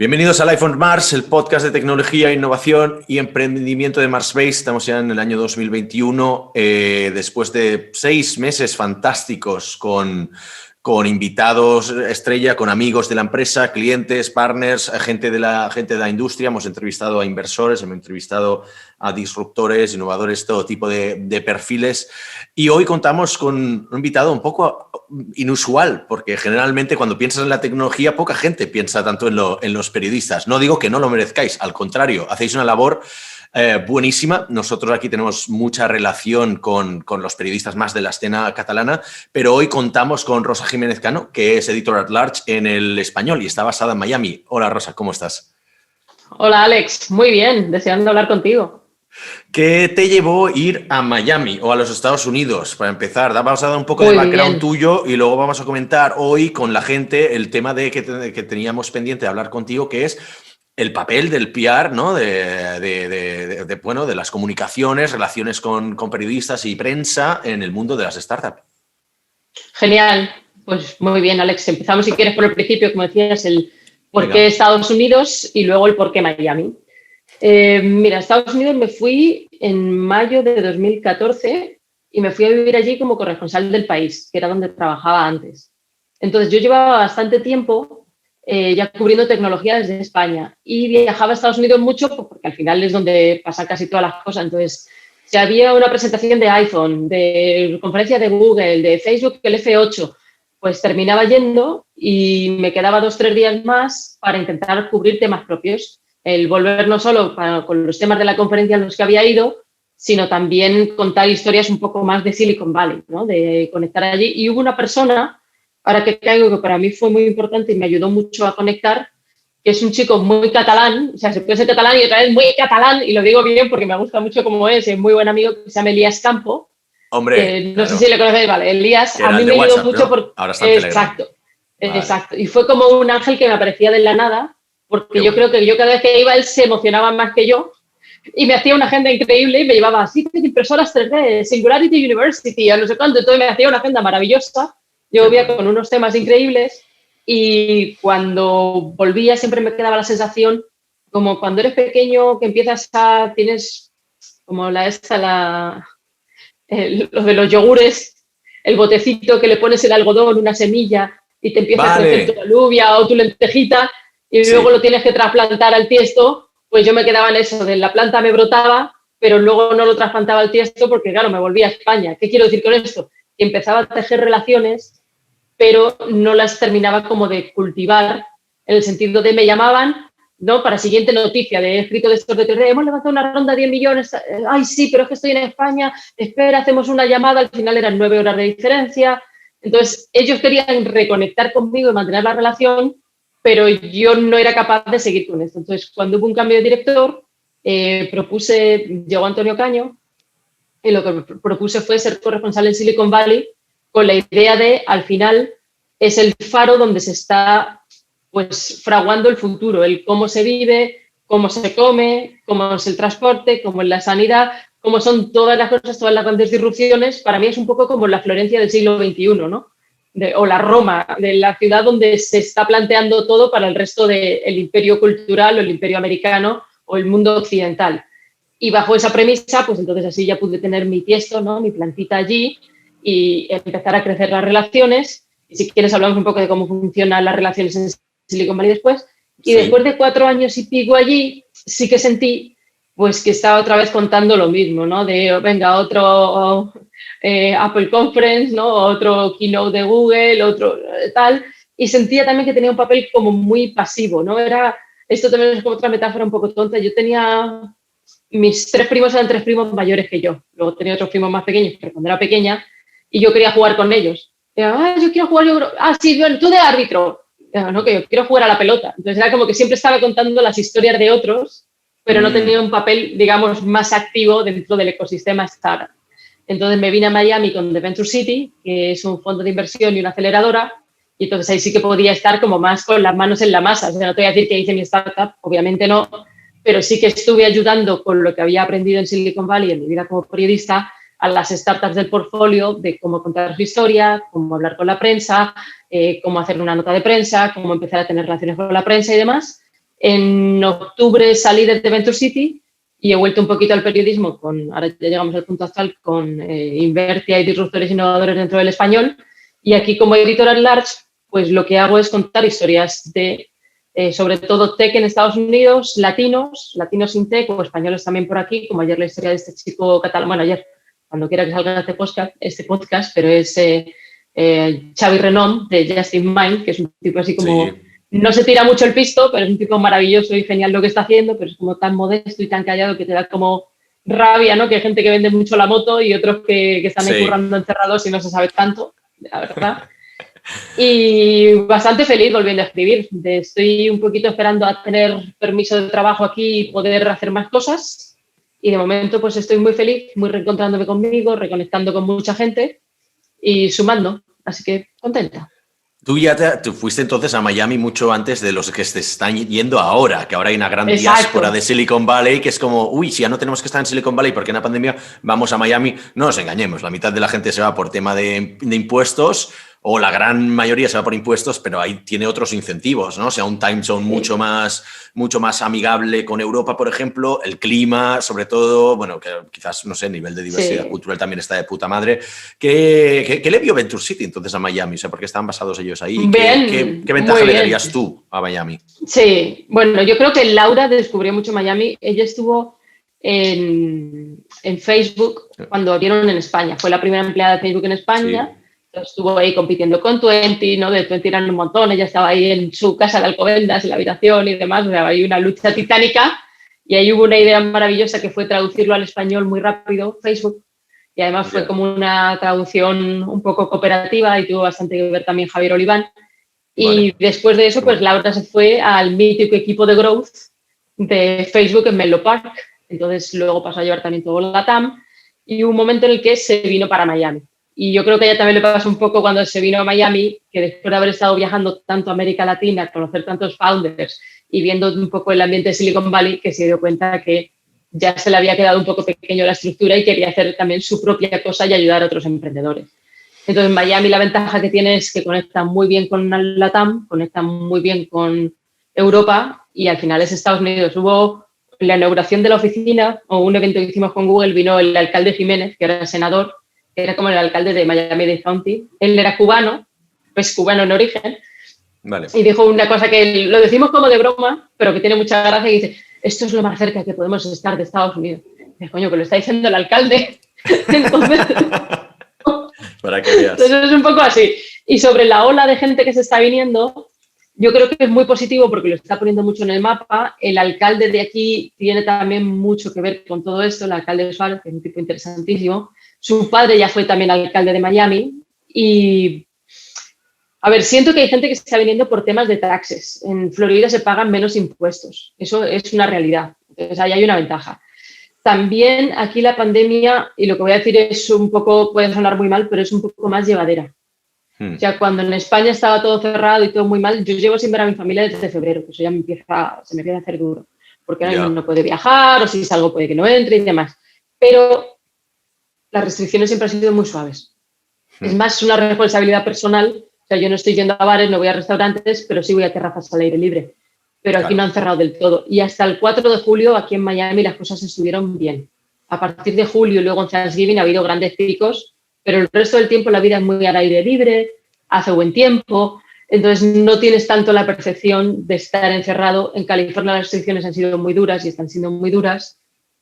Bienvenidos a Life on Mars, el podcast de tecnología, innovación y emprendimiento de Marsbase. Estamos ya en el año 2021, después de 6 meses fantásticos con invitados estrella, con amigos de la empresa, clientes, partners, gente de la industria. Hemos entrevistado a inversores, hemos entrevistado a disruptores, innovadores, todo tipo de perfiles. Y hoy contamos con un invitado un poco inusual, porque generalmente cuando piensas en la tecnología, poca gente piensa tanto en los periodistas. No digo que no lo merezcáis, al contrario, hacéis una labor buenísima. Nosotros aquí tenemos mucha relación con los periodistas más de la escena catalana, pero hoy contamos con Rosa Jiménez Cano, que es editor at large en El Español y está basada en Miami. Hola Rosa, ¿cómo estás? Hola Alex, muy bien, deseando hablar contigo. ¿Qué te llevó a ir a Miami o a los Estados Unidos? Para empezar, vamos a dar un poco de background tuyo y luego vamos a comentar hoy con la gente el tema que teníamos pendiente de hablar contigo, que es el papel del PR, ¿no? de las comunicaciones, relaciones con periodistas y prensa en el mundo de las startups. Genial, pues muy bien Alex, empezamos si quieres por el principio, como decías, el por qué Estados Unidos y luego el por qué Miami. Mira, a Estados Unidos me fui en mayo de 2014 y me fui a vivir allí como corresponsal del País, que era donde trabajaba antes. Entonces yo llevaba bastante tiempo ya cubriendo tecnología desde España y viajaba a Estados Unidos mucho porque al final es donde pasan casi todas las cosas. Entonces, si había una presentación de iPhone, de conferencia de Google, de Facebook, el F8, pues terminaba yendo y me quedaba 2 o 3 días más para intentar cubrir temas propios. El volver no solo con los temas de la conferencia en los que había ido, sino también contar historias un poco más de Silicon Valley, ¿no? De conectar allí. Y hubo una persona, ahora que caigo, que para mí fue muy importante y me ayudó mucho a conectar, que es un chico muy catalán, o sea, se puede ser catalán y otra vez muy catalán, y lo digo bien porque me gusta mucho cómo es muy buen amigo, que se llama Elías Campo. Hombre, no sé si le conocéis, vale. Elías a mí me ayudó WhatsApp, mucho ¿no? porque... Ahora está en Telegram. Exacto, vale. Exacto. Y fue como un ángel que me aparecía de la nada, porque yo creo que yo cada vez que iba él se emocionaba más que yo y me hacía una agenda increíble y me llevaba a sitios de impresoras 3D, Singularity University, a no sé cuánto, entonces me hacía una agenda maravillosa. Yo volvía con unos temas increíbles y cuando volvía siempre me quedaba la sensación como cuando eres pequeño que tienes como lo de los yogures, el botecito que le pones el algodón, una semilla y te empieza a crecer tu alubia o tu lentejita y luego lo tienes que trasplantar al tiesto, pues yo me quedaba en eso, de la planta me brotaba, pero luego no lo trasplantaba al tiesto porque, claro, me volvía a España. ¿Qué quiero decir con esto? Que empezaba a tejer relaciones, pero no las terminaba como de cultivar, en el sentido de me llamaban, ¿no? Para siguiente noticia, de escrito de estos de TV, hemos levantado una ronda de 10 millones, ay, sí, pero es que estoy en España, espera, hacemos una llamada, al final eran 9 horas de diferencia. Entonces, ellos querían reconectar conmigo y mantener la relación, pero yo no era capaz de seguir con esto. Entonces, cuando hubo un cambio de director, llegó Antonio Caño, y lo que propuse fue ser corresponsal en Silicon Valley con la idea de, al final, es el faro donde se está pues fraguando el futuro, el cómo se vive, cómo se come, cómo es el transporte, cómo es la sanidad, cómo son todas las cosas, todas las grandes disrupciones. Para mí es un poco como la Florencia del siglo XXI, ¿no? O la Roma, de la ciudad donde se está planteando todo para el resto del imperio cultural o el imperio americano o el mundo occidental. Y bajo esa premisa, pues entonces así ya pude tener mi tiesto, ¿no? Mi plantita allí y empezar a crecer las relaciones. Y si quieres hablamos un poco de cómo funcionan las relaciones en Silicon Valley después. Y después de 4 años y pico allí, sí que sentí pues que estaba otra vez contando lo mismo, ¿no? De, venga, otro Apple Conference, ¿no? Otro keynote de Google, otro tal. Y sentía también que tenía un papel como muy pasivo, ¿no? Esto también es como otra metáfora un poco tonta. Yo tenía... Mis 3 primos eran 3 primos mayores que yo. Luego tenía otros primos más pequeños, pero cuando era pequeña, y yo quería jugar con ellos. Yo quiero jugar, sí, bueno, tú de árbitro. No, que yo quiero jugar a la pelota. Entonces era como que siempre estaba contando las historias de otros, pero no tenía un papel, digamos, más activo dentro del ecosistema startup. Entonces me vine a Miami con The Venture City, que es un fondo de inversión y una aceleradora, y entonces ahí sí que podía estar como más con las manos en la masa. O sea, no te voy a decir que hice mi startup, obviamente no, pero sí que estuve ayudando con lo que había aprendido en Silicon Valley en mi vida como periodista a las startups del portfolio de cómo contar su historia, cómo hablar con la prensa, cómo hacer una nota de prensa, cómo empezar a tener relaciones con la prensa y demás. En octubre salí de Venture City y he vuelto un poquito al periodismo, ahora ya llegamos al punto actual, con Invertia y Disruptores Innovadores dentro del español. Y aquí como editor at large, pues lo que hago es contar historias de, sobre todo, tech en Estados Unidos, latinos sin tech o españoles también por aquí, como ayer la historia de este chico catalán, bueno, ayer, cuando quiera que salga este podcast, pero es Xavi Renom, de Justin Mind, que es un tipo así como... Sí. No se tira mucho el pisto, pero es un tipo maravilloso y genial lo que está haciendo, pero es como tan modesto y tan callado que te da como rabia, ¿no? Que hay gente que vende mucho la moto y otros que están ahí currando encerrados y no se sabe tanto, la verdad. Y bastante feliz volviendo a escribir. Estoy un poquito esperando a tener permiso de trabajo aquí y poder hacer más cosas. Y de momento pues estoy muy feliz, muy reencontrándome conmigo, reconectando con mucha gente y sumando. Así que contenta. Tú fuiste entonces a Miami mucho antes de los que se están yendo ahora, que ahora hay una gran diáspora de Silicon Valley, que es como, uy, si ya no tenemos que estar en Silicon Valley porque en la pandemia vamos a Miami. No nos engañemos, la mitad de la gente se va por tema de impuestos, o la gran mayoría se va por impuestos, pero ahí tiene otros incentivos, ¿no? O sea, un time zone mucho más amigable con Europa, por ejemplo, el clima, sobre todo, bueno, que quizás, no sé, el nivel de diversidad cultural también está de puta madre. ¿Qué le vio Venture City entonces a Miami? O sea, ¿por qué estaban basados ellos ahí? ¿Qué ventaja le darías tú a Miami? Sí, bueno, yo creo que Laura descubrió mucho Miami. Ella estuvo en Facebook cuando abrieron en España. Fue la primera empleada de Facebook en España. Sí. Estuvo ahí compitiendo con Twenty, ¿no? De Twenty eran un montón. Ella estaba ahí en su casa de Alcobendas, en la habitación y demás. O sea, hay una lucha titánica. Y ahí hubo una idea maravillosa que fue traducirlo al español muy rápido, Facebook. Y además fue como una traducción un poco cooperativa y tuvo bastante que ver también Javier Oliván. Y después de eso, pues Laura se fue al mítico equipo de Growth de Facebook en Menlo Park. Entonces luego pasó a llevar también todo la TAM. Y hubo un momento en el que se vino para Miami. Y yo creo que a ella también le pasó un poco cuando se vino a Miami, que después de haber estado viajando tanto a América Latina, conocer tantos founders y viendo un poco el ambiente de Silicon Valley, que se dio cuenta que ya se le había quedado un poco pequeño la estructura y quería hacer también su propia cosa y ayudar a otros emprendedores. Entonces, en Miami la ventaja que tiene es que conecta muy bien con la TAM, conecta muy bien con Europa y al final es Estados Unidos. Hubo la inauguración de la oficina o un evento que hicimos con Google, vino el alcalde Jiménez, que era senador, que era como el alcalde de Miami-Dade County. Él era cubano, pues cubano en origen, vale. Y dijo una cosa que lo decimos como de broma, pero que tiene mucha gracia, y dice, esto es lo más cerca que podemos estar de Estados Unidos. Y dice, coño, que lo está diciendo el alcalde. Entonces, para que veas. Entonces es un poco así. Y sobre la ola de gente que se está viniendo, yo creo que es muy positivo porque lo está poniendo mucho en el mapa. El alcalde de aquí tiene también mucho que ver con todo esto, el alcalde de Suárez, que es un tipo interesantísimo. Su padre ya fue también alcalde de Miami y, a ver, siento que hay gente que está viniendo por temas de taxes. En Florida se pagan menos impuestos. Eso es una realidad. Entonces, ahí hay una ventaja. También aquí la pandemia, y lo que voy a decir es un poco, puede sonar muy mal, pero es un poco más llevadera. O sea, cuando en España estaba todo cerrado y todo muy mal, yo llevo sin ver a mi familia desde febrero, que eso ya se me empieza a hacer duro. Porque ahora no puede viajar, o si salgo puede que no entre y demás. Pero las restricciones siempre han sido muy suaves. Es más una responsabilidad personal. O sea, yo no estoy yendo a bares, no voy a restaurantes, pero sí voy a terrazas al aire libre. Pero aquí no han cerrado del todo. Y hasta el 4 de julio, aquí en Miami, las cosas estuvieron bien. A partir de julio y luego en Thanksgiving ha habido grandes picos, pero el resto del tiempo la vida es muy al aire libre, hace buen tiempo, entonces no tienes tanto la percepción de estar encerrado. En California las restricciones han sido muy duras y están siendo muy duras.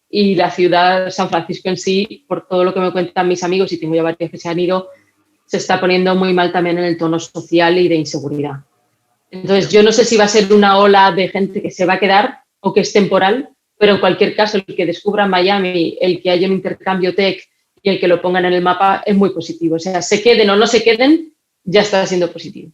Y la ciudad, San Francisco en sí, por todo lo que me cuentan mis amigos, y tengo ya varios que se han ido, se está poniendo muy mal también en el tono social y de inseguridad. Entonces, yo no sé si va a ser una ola de gente que se va a quedar o que es temporal, pero en cualquier caso, el que descubra Miami, el que haya un intercambio tech y el que lo pongan en el mapa es muy positivo. O sea, se queden o no se queden, ya está siendo positivo.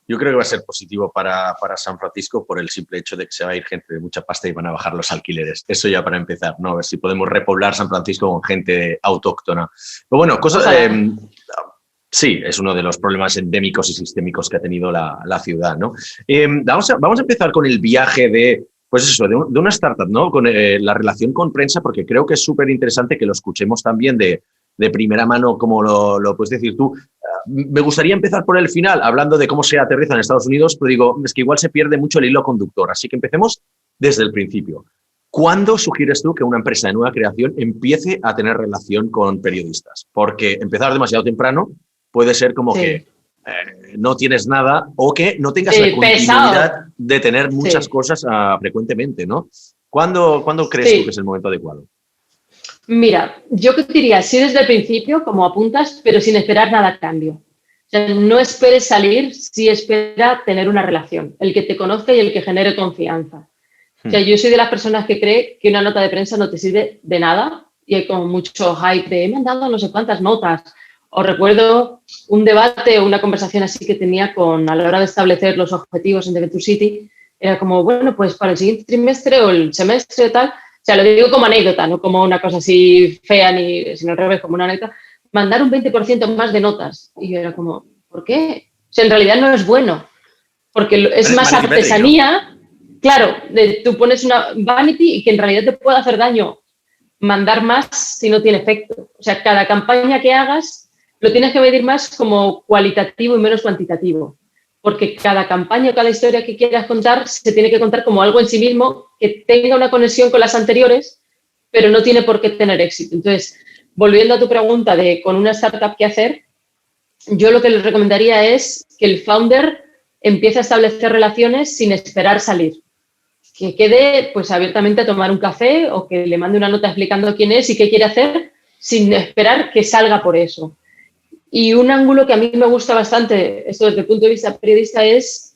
Yo creo que va a ser positivo para San Francisco por el simple hecho de que se va a ir gente de mucha pasta y van a bajar los alquileres. Eso ya para empezar, ¿no? A ver si podemos repoblar San Francisco con gente autóctona. Pero bueno, cosas... sí, es uno de los problemas endémicos y sistémicos que ha tenido la ciudad, ¿no? Vamos a empezar con el viaje de, pues eso, de una startup, ¿no? Con la relación con prensa, porque creo que es súper interesante que lo escuchemos también de primera mano, como lo puedes decir tú. Me gustaría empezar por el final, hablando de cómo se aterriza en Estados Unidos, pero digo, es que igual se pierde mucho el hilo conductor. Así que empecemos desde el principio. ¿Cuándo sugieres tú que una empresa de nueva creación empiece a tener relación con periodistas? Porque empezar demasiado temprano puede ser como que no tienes nada o que no tengas la continuidad de tener muchas cosas frecuentemente, ¿no? ¿Cuándo crees tú que es el momento adecuado? Mira, yo diría, sí desde el principio, como apuntas, pero sin esperar nada a cambio. O sea, no esperes salir, sí espera tener una relación, el que te conozca y el que genere confianza. O sea, yo soy de las personas que cree que una nota de prensa no te sirve de nada y hay como mucho hype de he mandado no sé cuántas notas. O recuerdo un debate o una conversación así que tenía a la hora de establecer los objetivos en The Venture City. Era como, bueno, pues para el siguiente trimestre o el semestre tal, o sea, lo digo como anécdota, no como una cosa así fea, sino al revés, como una anécdota, mandar un 20% más de notas. Y yo era como, ¿por qué? O sea, en realidad no es bueno, porque es más artesanía. Claro, tú pones una vanity y que en realidad te puede hacer daño mandar más si no tiene efecto. O sea, cada campaña que hagas lo tienes que medir más como cualitativo y menos cuantitativo. Porque cada campaña o cada historia que quieras contar se tiene que contar como algo en sí mismo que tenga una conexión con las anteriores, pero no tiene por qué tener éxito. Entonces, volviendo a tu pregunta de con una startup qué hacer, yo lo que les recomendaría es que el founder empiece a establecer relaciones sin esperar salir. Que quede pues abiertamente a tomar un café o que le mande una nota explicando quién es y qué quiere hacer sin esperar que salga por eso. Y un ángulo que a mí me gusta bastante, esto desde el punto de vista periodista, es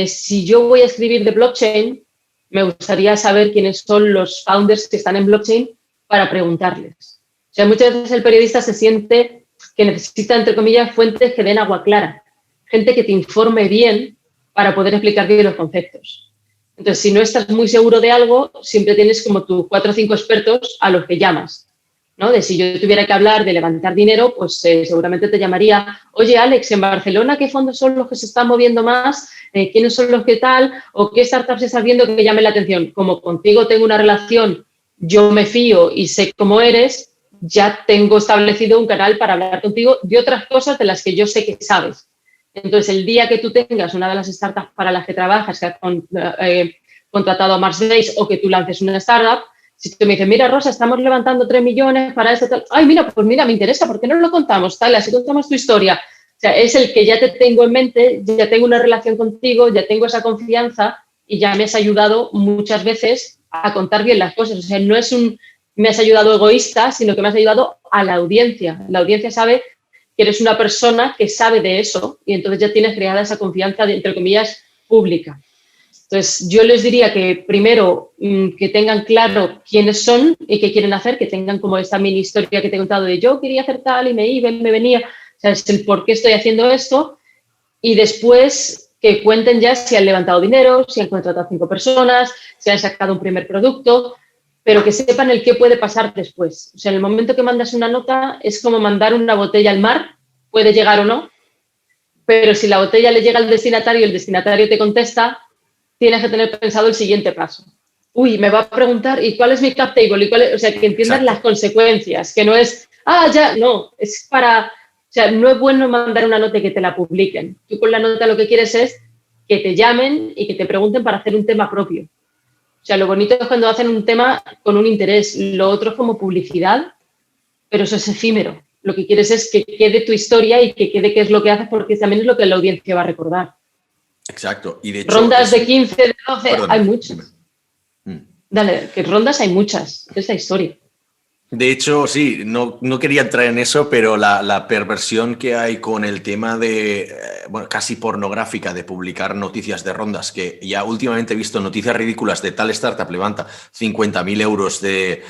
si yo voy a escribir de blockchain, me gustaría saber quiénes son los founders que están en blockchain para preguntarles. O sea, muchas veces el periodista se siente que necesita, entre comillas, fuentes que den agua clara, gente que te informe bien para poder explicar bien los conceptos. Entonces, si no estás muy seguro de algo, siempre tienes como tus 4 o 5 expertos a los que llamas, ¿no? De si yo tuviera que hablar de levantar dinero, pues seguramente te llamaría, oye, Alex, en Barcelona, ¿qué fondos son los que se están moviendo más? ¿Quiénes son los que tal? ¿O qué startups estás viendo que llamen la atención? Como contigo tengo una relación, yo me fío y sé cómo eres, ya tengo establecido un canal para hablar contigo de otras cosas de las que yo sé que sabes. Entonces, el día que tú tengas una de las startups para las que trabajas, que has contratado a Marsbase o que tú lances una startup, si tú me dices, mira, Rosa, estamos levantando 3 millones para esto, tal. Ay, mira, pues mira, me interesa, ¿por qué no lo contamos? Tal, así contamos tu historia. O sea, es el que ya te tengo en mente, ya tengo una relación contigo, ya tengo esa confianza y ya me has ayudado muchas veces a contar bien las cosas. O sea, no es me has ayudado egoísta, sino que me has ayudado a la audiencia. La audiencia sabe que eres una persona que sabe de eso y entonces ya tienes creada esa confianza, entre comillas, pública. Entonces, yo les diría que primero que tengan claro quiénes son y qué quieren hacer, que tengan como esta mini historia que te he contado de yo quería hacer tal y me iba, me venía, o sea, es el por qué estoy haciendo esto y después que cuenten ya si han levantado dinero, si han contratado 5 personas, si han sacado un primer producto, pero que sepan el qué puede pasar después. O sea, en el momento que mandas una nota es como mandar una botella al mar, puede llegar o no, pero si la botella le llega al destinatario y el destinatario te contesta, tienes que tener pensado el siguiente paso. Uy, me va a preguntar, ¿y cuál es mi cap table? O sea, que entiendan las consecuencias, que no es, ya, no, es para, o sea, no es bueno mandar una nota y que te la publiquen. Tú con la nota lo que quieres es que te llamen y que te pregunten para hacer un tema propio. O sea, lo bonito es cuando hacen un tema con un interés. Lo otro es como publicidad, pero eso es efímero. Lo que quieres es que quede tu historia y que quede qué es lo que haces, porque también es lo que la audiencia va a recordar. Exacto. Y de hecho, rondas de 15, de 12, hay muchas. Dale, que rondas hay muchas. Es la historia. De hecho, sí, no quería entrar en eso, pero la perversión que hay con el tema de, casi pornográfica de publicar noticias de rondas, que ya últimamente he visto noticias ridículas de tal startup levanta 50.000 euros de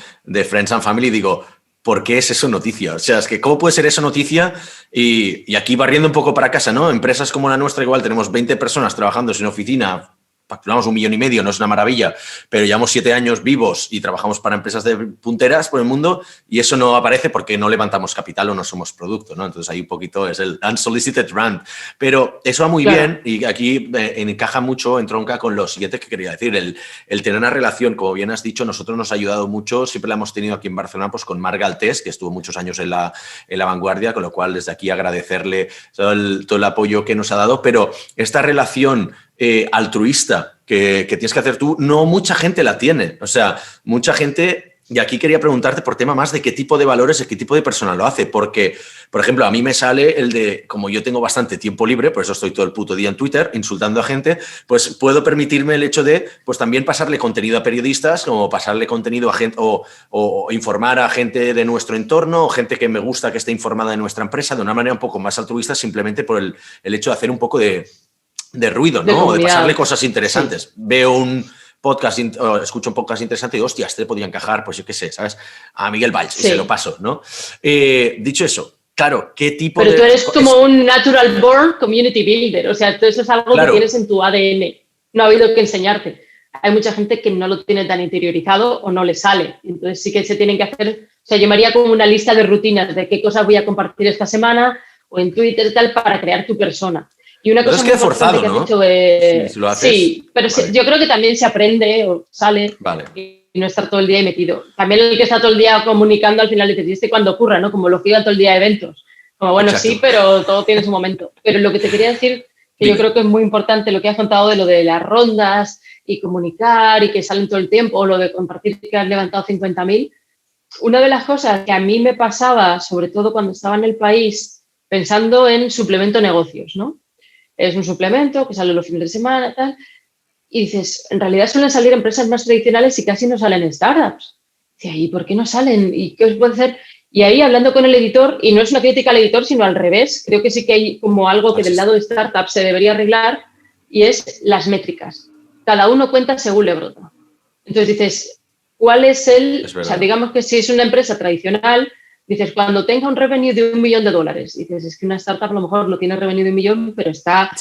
Friends and Family, digo, ¿por qué es eso noticia? O sea, es que ¿cómo puede ser eso noticia? Y aquí barriendo un poco para casa, ¿no? Empresas como la nuestra igual tenemos 20 personas trabajando en oficina facturamos 1,5 millones, no es una maravilla, pero llevamos 7 años vivos y trabajamos para empresas de punteras por el mundo y eso no aparece porque no levantamos capital o no somos producto, ¿no? Entonces ahí un poquito es el unsolicited rant. Pero eso va muy bien y aquí encaja mucho, entronca con lo siguiente que quería decir, el tener una relación, como bien has dicho, nosotros nos ha ayudado mucho, siempre la hemos tenido aquí en Barcelona, pues con Marc Galtés, que estuvo muchos años en la vanguardia, con lo cual desde aquí agradecerle todo el apoyo que nos ha dado, pero esta relación altruista que tienes que hacer tú, no mucha gente la tiene. O sea, mucha gente, y aquí quería preguntarte por tema más de qué tipo de valores y qué tipo de persona lo hace, porque, por ejemplo, a mí me sale el de, como yo tengo bastante tiempo libre, por eso estoy todo el puto día en Twitter insultando a gente, pues puedo permitirme el hecho de, pues también pasarle contenido a periodistas, como pasarle contenido a gente o informar a gente de nuestro entorno o gente que me gusta que esté informada de nuestra empresa de una manera un poco más altruista, simplemente por el hecho de hacer un poco de ruido, ¿no? O de pasarle cosas interesantes. Sí. Veo un podcast, escucho un podcast interesante y digo, hostia, este podría encajar, pues yo qué sé, ¿sabes? A Miguel Valls, sí. Y se lo paso, ¿no? Dicho eso, claro, ¿qué tipo Pero tú eres como un natural born community builder, o sea, eso es algo que tienes en tu ADN, no ha habido que enseñarte. Hay mucha gente que no lo tiene tan interiorizado o no le sale, entonces sí que se tienen que hacer, o sea, yo me haría como una lista de rutinas de qué cosas voy a compartir esta semana o en Twitter y tal para crear tu persona. Y una cosa es que forzado, ¿no? Dicho, si lo haces, sí, pero vale. Yo creo que también se aprende o sale y no estar todo el día ahí metido. También el que está todo el día comunicando al final dices, ¿y este cuando ocurra, no? Como los que iban todo el día a eventos. Como bueno, exacto. Sí, pero todo tiene su momento. Pero lo que te quería decir, que yo creo que es muy importante lo que has contado de lo de las rondas y comunicar y que salen todo el tiempo, o lo de compartir que has levantado 50.000. Una de las cosas que a mí me pasaba, sobre todo cuando estaba en el país, pensando en suplemento negocios, ¿no? Es un suplemento que sale los fines de semana y tal. Y dices, en realidad suelen salir empresas más tradicionales y casi no salen startups. ¿Y por qué no salen? ¿Y qué os puede hacer? Y ahí hablando con el editor, y no es una crítica al editor, sino al revés, creo que sí que hay como algo que del lado de startup se debería arreglar y es las métricas. Cada uno cuenta según le brota. Entonces dices, ¿cuál es o sea, digamos que si es una empresa tradicional, dices, cuando tenga un revenue de $1 millón, dices, es que una startup a lo mejor no tiene revenue de $1 millón, pero está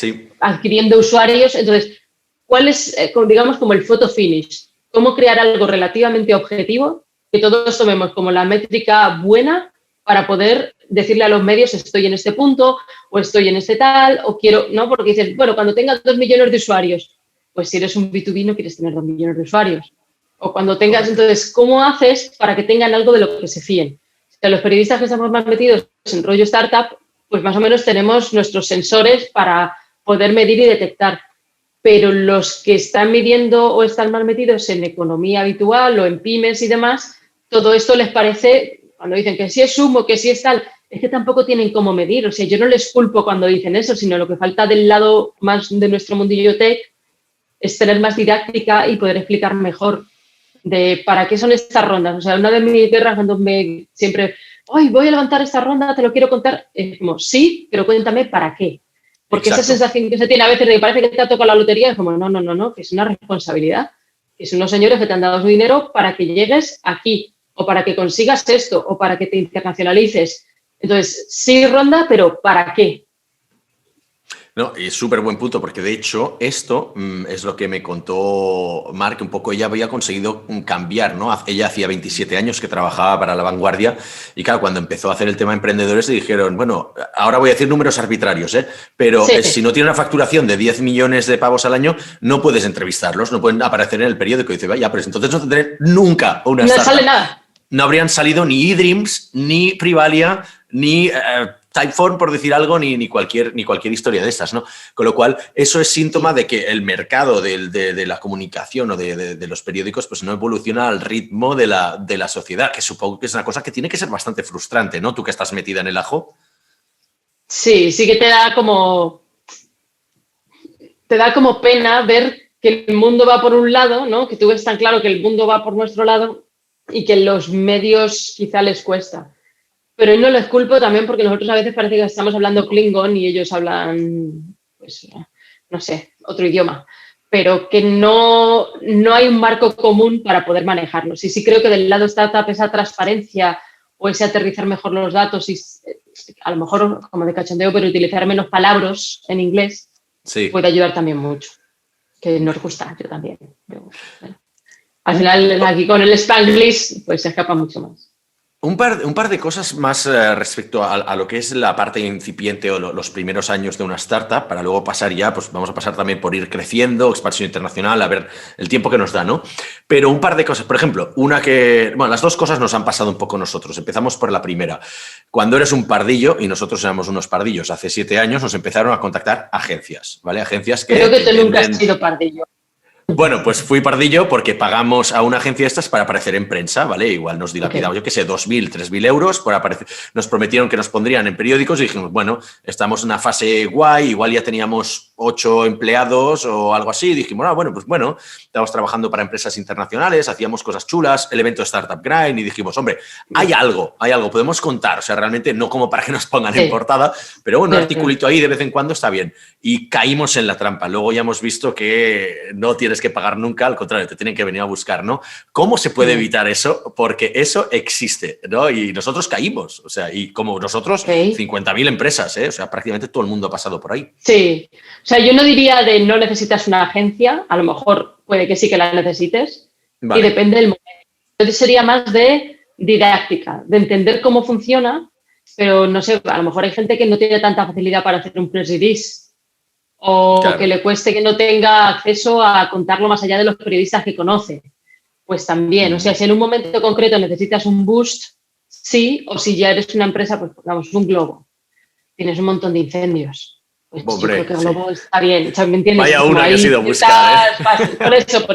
adquiriendo usuarios. Entonces, ¿cuál es, digamos, como el photo finish? ¿Cómo crear algo relativamente objetivo que todos tomemos como la métrica buena para poder decirle a los medios estoy en este punto o estoy en este tal o quiero, ¿no? Porque dices, bueno, cuando tengas 2 millones de usuarios, pues si eres un B2B no quieres tener 2 millones de usuarios. O cuando tengas, entonces, ¿cómo haces para que tengan algo de lo que se fíen? Los periodistas que estamos más metidos en rollo startup, pues más o menos tenemos nuestros sensores para poder medir y detectar. Pero los que están midiendo o están más metidos en economía habitual o en pymes y demás, todo esto les parece, cuando dicen que sí es humo, que sí es tal, es que tampoco tienen cómo medir. O sea, yo no les culpo cuando dicen eso, sino lo que falta del lado más de nuestro mundillo tech es tener más didáctica y poder explicar mejor de para qué son estas rondas. O sea, una de mis guerras cuando me siempre, hoy voy a levantar esta ronda, te lo quiero contar, es como, sí, pero cuéntame para qué. Porque exacto. Esa sensación que se tiene a veces de que parece que te ha tocado la lotería, es como, no, que es una responsabilidad, que son unos señores que te han dado su dinero para que llegues aquí, o para que consigas esto, o para que te internacionalices. Entonces, sí ronda, pero ¿para qué? No, y es súper buen punto, porque de hecho esto es lo que me contó Marc, un poco ella había conseguido cambiar, ¿no? Ella hacía 27 años que trabajaba para La Vanguardia y claro, cuando empezó a hacer el tema de emprendedores le dijeron, bueno, ahora voy a decir números arbitrarios, pero sí. Si no tiene una facturación de 10 millones de pavos al año, no puedes entrevistarlos, no pueden aparecer en el periódico. Y dice, vaya, pero entonces no tendré nunca una startup. No sale nada. No habrían salido ni eDreams, ni Privalia, ni Typeform, por decir algo, ni cualquier historia de estas, ¿no? Con lo cual, eso es síntoma de que el mercado de la comunicación o de los periódicos pues no evoluciona al ritmo de la sociedad, que supongo que es una cosa que tiene que ser bastante frustrante, ¿no? Tú que estás metida en el ajo. Sí que te da como pena ver que el mundo va por un lado, ¿no? Que tú ves tan claro que el mundo va por nuestro lado y que los medios quizá les cuesta. Pero no les culpo también porque nosotros a veces parece que estamos hablando Klingon y ellos hablan, pues, no sé, otro idioma. Pero que no hay un marco común para poder manejarlos. Y sí creo que del lado startup esa transparencia o ese aterrizar mejor los datos y a lo mejor como de cachondeo, pero utilizar menos palabras en inglés puede ayudar también mucho. que nos gusta, yo también. Bueno. Al final, aquí con el Spanglish, pues se escapa mucho más. Un par de cosas más respecto a lo que es la parte incipiente o los primeros años de una startup, para luego pasar ya, pues vamos a pasar también por ir creciendo, expansión internacional, a ver el tiempo que nos da, ¿no? Pero un par de cosas, por ejemplo, las dos cosas nos han pasado un poco nosotros. Empezamos por la primera. Cuando eres un pardillo, y nosotros éramos unos pardillos hace 7 años, nos empezaron a contactar agencias, ¿vale? Agencias que... Creo que tú nunca has sido pardillo. Bueno, pues fui pardillo porque pagamos a una agencia de estas para aparecer en prensa, ¿vale? Igual nos dilapidamos, yo qué sé, 2.000, 3.000 euros por aparecer. Nos prometieron que nos pondrían en periódicos y dijimos, bueno, estamos en una fase guay, igual ya teníamos 8 empleados o algo así. Y dijimos, pues bueno, estábamos trabajando para empresas internacionales, hacíamos cosas chulas, el evento Startup Grind, y dijimos, hombre, hay algo, podemos contar. O sea, realmente no como para que nos pongan en portada, pero bueno, un articulito ahí de vez en cuando está bien. Y caímos en la trampa. Luego ya hemos visto que no tienes que pagar nunca, al contrario, te tienen que venir a buscar, ¿no? ¿Cómo se puede evitar eso? Porque eso existe, ¿no? Y nosotros caímos, o sea, y como nosotros, 50.000 empresas, ¿eh? O sea, prácticamente todo el mundo ha pasado por ahí. Sí, o sea, yo no diría de no necesitas una agencia, a lo mejor puede que sí que la necesites, y depende del momento. Entonces sería más de didáctica, de entender cómo funciona, pero no sé, a lo mejor hay gente que no tiene tanta facilidad para hacer un press release, o que le cueste, que no tenga acceso a contarlo más allá de los periodistas que conoce. Pues también, o sea, si en un momento concreto necesitas un boost, sí, o si ya eres una empresa, pues pongamos un globo, tienes un montón de incendios. Pues yo creo que globo está bien, o sea, ¿me entiendes? Vaya una que has ido a buscar, ¿eh? Por eso.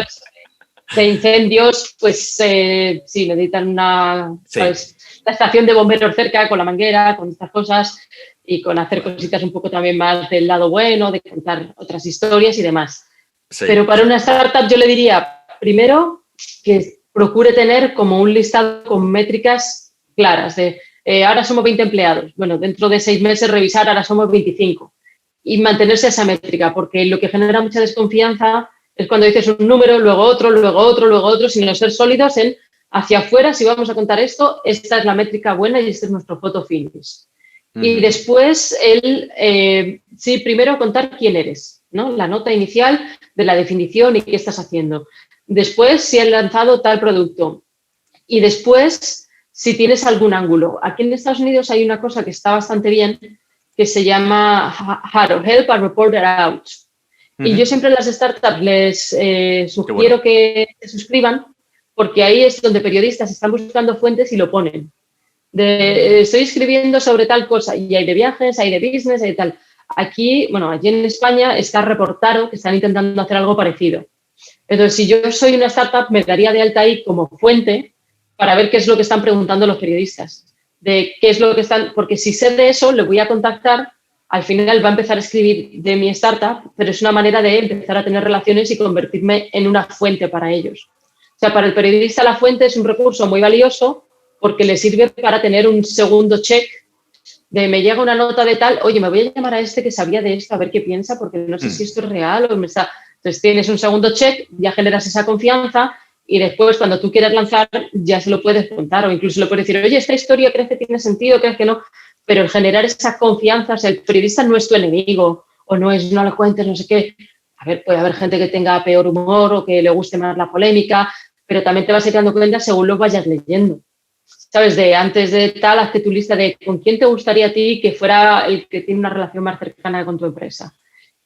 De incendios, pues sí, necesitan una... ¿sabes? La estación de bomberos cerca, con la manguera, con estas cosas, y con hacer cositas un poco también más del lado bueno, de contar otras historias y demás. Sí. Pero para una startup yo le diría, primero, que procure tener como un listado con métricas claras de ahora somos 20 empleados. Bueno, dentro de 6 meses revisar, ahora somos 25. Y mantenerse esa métrica, porque lo que genera mucha desconfianza es cuando dices un número, luego otro, sino ser sólidos en hacia afuera, si vamos a contar esto, esta es la métrica buena y este es nuestro photo finish. Y después, sí, primero contar quién eres, ¿no? La nota inicial de la definición y qué estás haciendo. Después, si has lanzado tal producto. Y después, si tienes algún ángulo. Aquí en Estados Unidos hay una cosa que está bastante bien, que se llama How, Help a Reporter Out. Y yo siempre en las startups les sugiero que se suscriban, porque ahí es donde periodistas están buscando fuentes y lo ponen. Estoy escribiendo sobre tal cosa, y hay de viajes, hay de business, hay de tal. Aquí, bueno, allí en España está Reportaro, que están intentando hacer algo parecido. Entonces, si yo soy una startup, me daría de alta ahí como fuente para ver qué es lo que están preguntando los periodistas. De qué es lo que están, porque si sé de eso, le voy a contactar, al final va a empezar a escribir de mi startup, pero es una manera de empezar a tener relaciones y convertirme en una fuente para ellos. O sea, para el periodista la fuente es un recurso muy valioso porque le sirve para tener un segundo check de me llega una nota de tal, oye, me voy a llamar a este que sabía de esto, a ver qué piensa, porque no sé si esto es real o me está... Entonces tienes un segundo check, ya generas esa confianza y después cuando tú quieras lanzar ya se lo puedes contar o incluso le puedes decir, oye, esta historia crees que tiene sentido, crees que no, pero el generar esa confianza, o sea, el periodista no es tu enemigo o no es, no lo cuentes, no sé qué. A ver, puede haber gente que tenga peor humor o que le guste más la polémica, pero también te vas a ir dando cuenta según lo vayas leyendo. ¿Sabes? De antes de tal, hazte tu lista de con quién te gustaría a ti que fuera el que tiene una relación más cercana con tu empresa.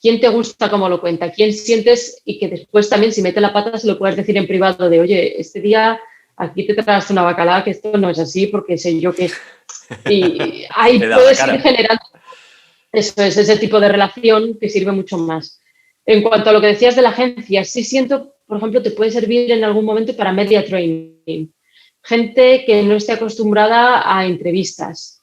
¿Quién te gusta cómo lo cuenta? ¿Quién sientes? Y que después también, si mete la pata, se lo puedes decir en privado de, oye, este día aquí te tragaste una bacalada, que esto no es así porque sé yo que... Y ahí puedes ir generando... Eso es, ese tipo de relación que sirve mucho más. En cuanto a lo que decías de la agencia, sí siento, por ejemplo, te puede servir en algún momento para media training. Gente que no esté acostumbrada a entrevistas,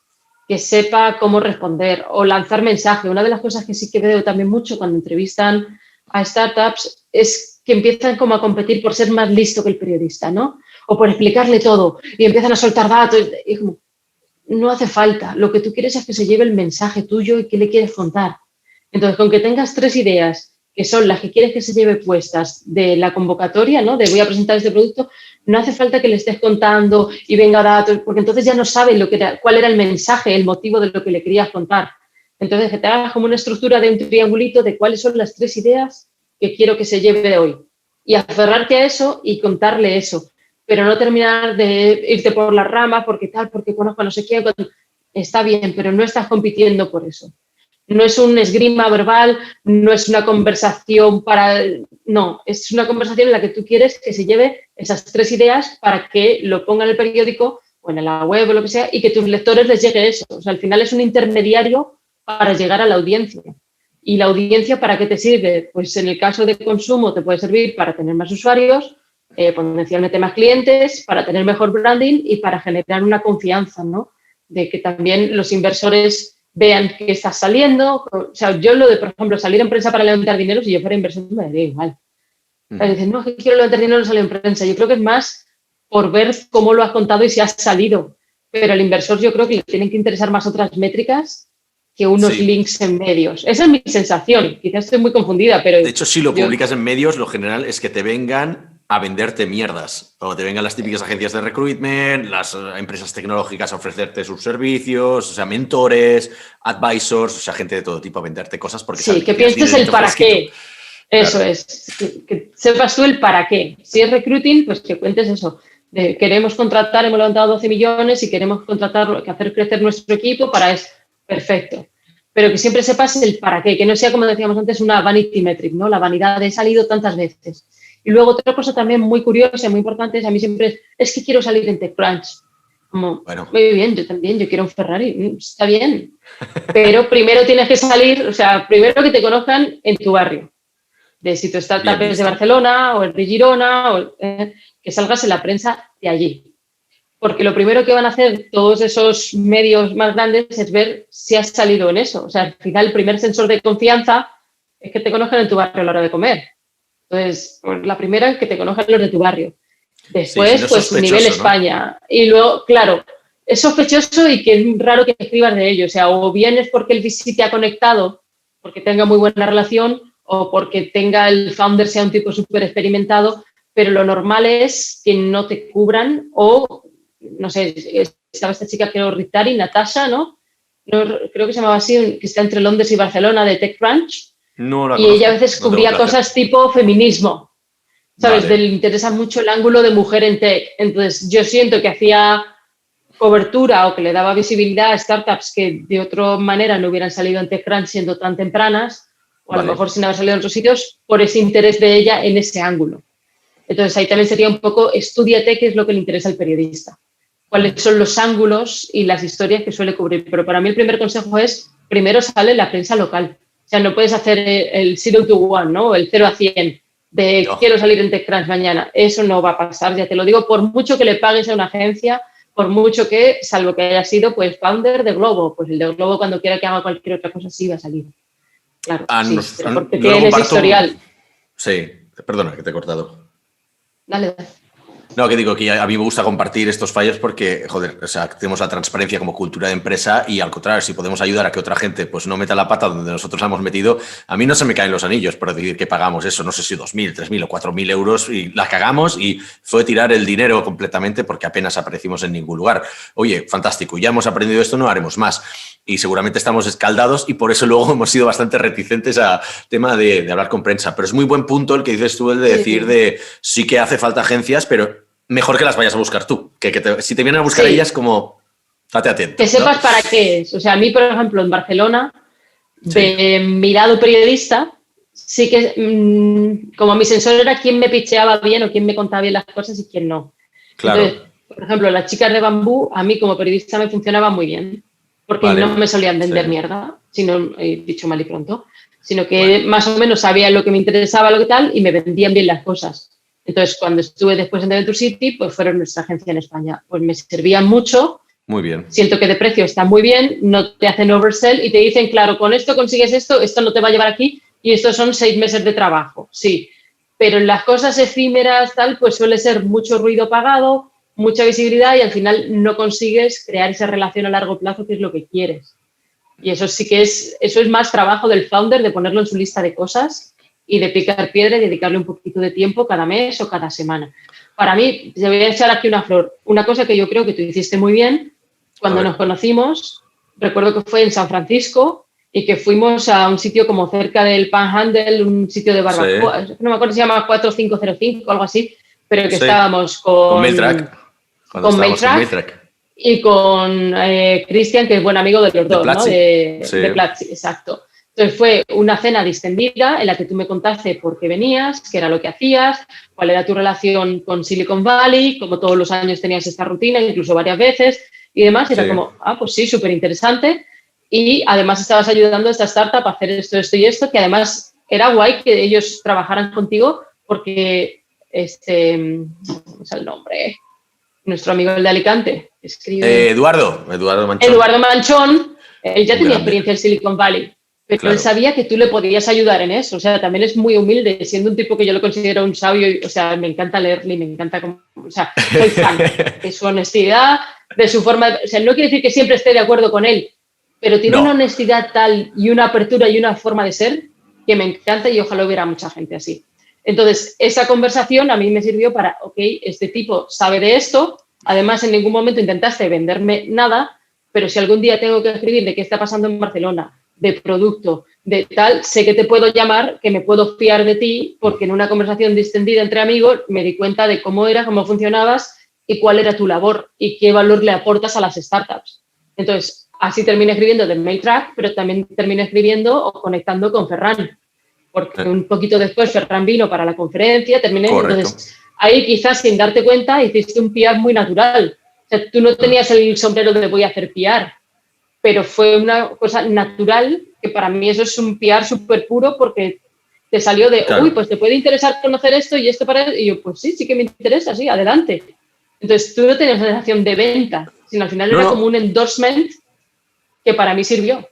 que sepa cómo responder o lanzar mensaje. Una de las cosas que sí que veo también mucho cuando entrevistan a startups es que empiezan como a competir por ser más listo que el periodista, ¿no? O por explicarle todo y empiezan a soltar datos. Y como, no hace falta. Lo que tú quieres es que se lleve el mensaje tuyo y qué le quieres contar. Entonces, con que tengas 3 ideas que son las que quieres que se lleve puestas de la convocatoria, ¿no? De voy a presentar este producto, no hace falta que le estés contando y venga datos, porque entonces ya no sabes cuál era el mensaje, el motivo de lo que le querías contar. Entonces, que te hagas como una estructura de un triangulito de cuáles son las 3 ideas que quiero que se lleve hoy. Y aferrarte a eso y contarle eso. Pero no terminar de irte por las ramas porque tal, porque conozco a no sé quién. Está bien, pero no estás compitiendo por eso. No es un esgrima verbal, no es una conversación para... No, es una conversación en la que tú quieres que se lleve esas 3 ideas para que lo ponga en el periódico o en la web o lo que sea y que tus lectores les llegue eso. O sea, al final es un intermediario para llegar a la audiencia. ¿Y la audiencia para qué te sirve? Pues en el caso de consumo te puede servir para tener más usuarios, potencialmente más clientes, para tener mejor branding y para generar una confianza, ¿no? De que también los inversores vean que estás saliendo. O sea, yo lo de, por ejemplo, salir en prensa para levantar dinero, si yo fuera inversor me daría igual. Dicen, no, que quiero levantar dinero, no sale en prensa. Yo creo que es más por ver cómo lo has contado y si has salido. Pero al inversor yo creo que le tienen que interesar más otras métricas que unos links en medios. Esa es mi sensación. Quizás estoy muy confundida, pero... De hecho, si lo publicas en medios, lo general es que te vengan a venderte mierdas. O te vengan las típicas agencias de recruitment, las empresas tecnológicas a ofrecerte sus servicios, o sea, mentores, advisors, o sea, gente de todo tipo a venderte cosas. Porque sí, que pienses el para qué. Eso claro. Es, que sepas tú el para qué. Si es recruiting, pues que cuentes eso. Queremos contratar, hemos levantado 12 millones y queremos contratar, hacer crecer nuestro equipo para eso. Perfecto. Pero que siempre sepas el para qué, que no sea, como decíamos antes, una vanity metric, ¿no? La vanidad de he salido tantas veces. Y luego otra cosa también muy curiosa, muy importante, es a mí siempre es que quiero salir en TechCrunch. Como, bueno. Muy bien, yo también, yo quiero un Ferrari, está bien. Pero primero tienes que salir, o sea, primero que te conozcan en tu barrio. De si tu startup es de Barcelona o es de Girona, o que salgas en la prensa de allí. Porque lo primero que van a hacer todos esos medios más grandes es ver si has salido en eso. O sea, al final el primer sensor de confianza es que te conozcan en tu barrio a la hora de comer. Entonces, la primera es que te conozcan los de tu barrio. Después, sí, pues nivel España. ¿No? Y luego, claro, es sospechoso y que es raro que escribas de ello. O sea, o bien es porque el VC te ha conectado, porque tenga muy buena relación, o porque tenga el founder sea un tipo súper experimentado, pero lo normal es que no te cubran o... No sé, estaba esta chica, creo, Ritari, Natasha, ¿no? Creo que se llamaba así, que está entre Londres y Barcelona, de TechCrunch. No la y conozco, ella a veces cubría cosas tipo feminismo, ¿sabes? Vale. Le interesa mucho el ángulo de mujer en tech. Entonces, yo siento que hacía cobertura o que le daba visibilidad a startups que de otra manera no hubieran salido en TechCrunch siendo tan tempranas, o a lo mejor sin haber salido en otros sitios, por ese interés de ella en ese ángulo. Entonces, ahí también sería un poco, estúdiate qué es lo que le interesa al periodista. Cuáles son los ángulos y las historias que suele cubrir. Pero para mí el primer consejo es, primero sale en la prensa local. O sea, no puedes hacer el 0 to 1, ¿no? O el 0 a 100 de no. Quiero salir en TechCrunch mañana. Eso no va a pasar, ya te lo digo, por mucho que le pagues a una agencia, por mucho que, salvo que haya sido, pues, founder de Globo. Pues el de Globo, cuando quiera que haga cualquier otra cosa, sí va a salir. Claro, sí, porque tienes historial. Sí, perdona que te he cortado. Dale. No, que digo que a mí me gusta compartir estos fallos porque, joder, o sea, tenemos la transparencia como cultura de empresa y al contrario, si podemos ayudar a que otra gente pues no meta la pata donde nosotros la hemos metido, a mí no se me caen los anillos por decir que pagamos eso, no sé si 2.000, 3.000 o 4.000 euros y la cagamos y fue tirar el dinero completamente porque apenas aparecimos en ningún lugar. Oye, fantástico, ya hemos aprendido esto, no haremos más. Y seguramente estamos escaldados y por eso luego hemos sido bastante reticentes a tema de hablar con prensa. Pero es muy buen punto el que dices tú, el de decir de sí que hace falta agencias, pero mejor que las vayas a buscar tú. Si te vienen a buscar ellas, como date atento. Que sepas, ¿no?, para qué es. O sea, a mí, por ejemplo, en Barcelona, de mi lado periodista, sí que como mi sensor era quién me picheaba bien o quién me contaba bien las cosas y quién no. Claro. Entonces, por ejemplo, las chicas de Bambú, a mí como periodista me funcionaba muy bien. Porque no me solían vender mierda, sino, he dicho mal y pronto, sino que más o menos sabían lo que me interesaba, lo que tal, y me vendían bien las cosas. Entonces, cuando estuve después en Venture City, pues fueron nuestra agencia en España. Pues me servían mucho. Muy bien. Siento que de precio está muy bien, no te hacen oversell y te dicen, claro, con esto consigues esto, esto no te va a llevar aquí y estos son 6 meses de trabajo. Sí, pero en las cosas efímeras, tal, pues suele ser mucho ruido pagado, mucha visibilidad y al final no consigues crear esa relación a largo plazo que es lo que quieres. Y eso sí que es más trabajo del founder de ponerlo en su lista de cosas y de picar piedra y dedicarle un poquito de tiempo cada mes o cada semana. Para mí, te voy a echar aquí una flor. Una cosa que yo creo que tú hiciste muy bien, cuando nos conocimos, recuerdo que fue en San Francisco y que fuimos a un sitio como cerca del Panhandle, un sitio de barbacoa, no me acuerdo si se llama 4505 o algo así, pero que estábamos con Mailtrack. Con Mailtrack y con Cristian, que es buen amigo de los dos, ¿no? De Platzi, exacto. Entonces fue una cena distendida en la que tú me contaste por qué venías, qué era lo que hacías, cuál era tu relación con Silicon Valley, como todos los años tenías esta rutina, incluso varias veces y demás. Era como, pues sí, súper interesante. Y además estabas ayudando a esta startup a hacer esto y esto, que además era guay que ellos trabajaran contigo porque, ¿cómo es el nombre? Nuestro amigo el de Alicante. Escribe... Eduardo Manchón. Eduardo Manchón, él ya tenía experiencia en Silicon Valley, pero él sabía que tú le podías ayudar en eso. O sea, también es muy humilde, siendo un tipo que yo lo considero un sabio. O sea, me encanta leerle, me encanta o sea, soy fan de su honestidad, de su forma de... O sea, no quiere decir que siempre esté de acuerdo con él, pero tiene una honestidad tal y una apertura y una forma de ser que me encanta y ojalá hubiera mucha gente así. Entonces, esa conversación a mí me sirvió para, este tipo sabe de esto, además en ningún momento intentaste venderme nada, pero si algún día tengo que escribir de qué está pasando en Barcelona, de producto, de tal, sé que te puedo llamar, que me puedo fiar de ti, porque en una conversación distendida entre amigos me di cuenta de cómo era, cómo funcionabas y cuál era tu labor y qué valor le aportas a las startups. Entonces, así terminé escribiendo de Mailtrack, pero también terminé escribiendo o conectando con Ferran, porque un poquito después Ferran vino para la conferencia, terminé, entonces ahí quizás sin darte cuenta hiciste un PR muy natural. O sea, tú no tenías el sombrero de voy a hacer PR, pero fue una cosa natural, que para mí eso es un PR súper puro porque te salió de, pues te puede interesar conocer esto y esto para... Y yo, pues sí que me interesa, sí, adelante. Entonces tú no tenías la sensación de venta, sino al final era como un endorsement que para mí sirvió.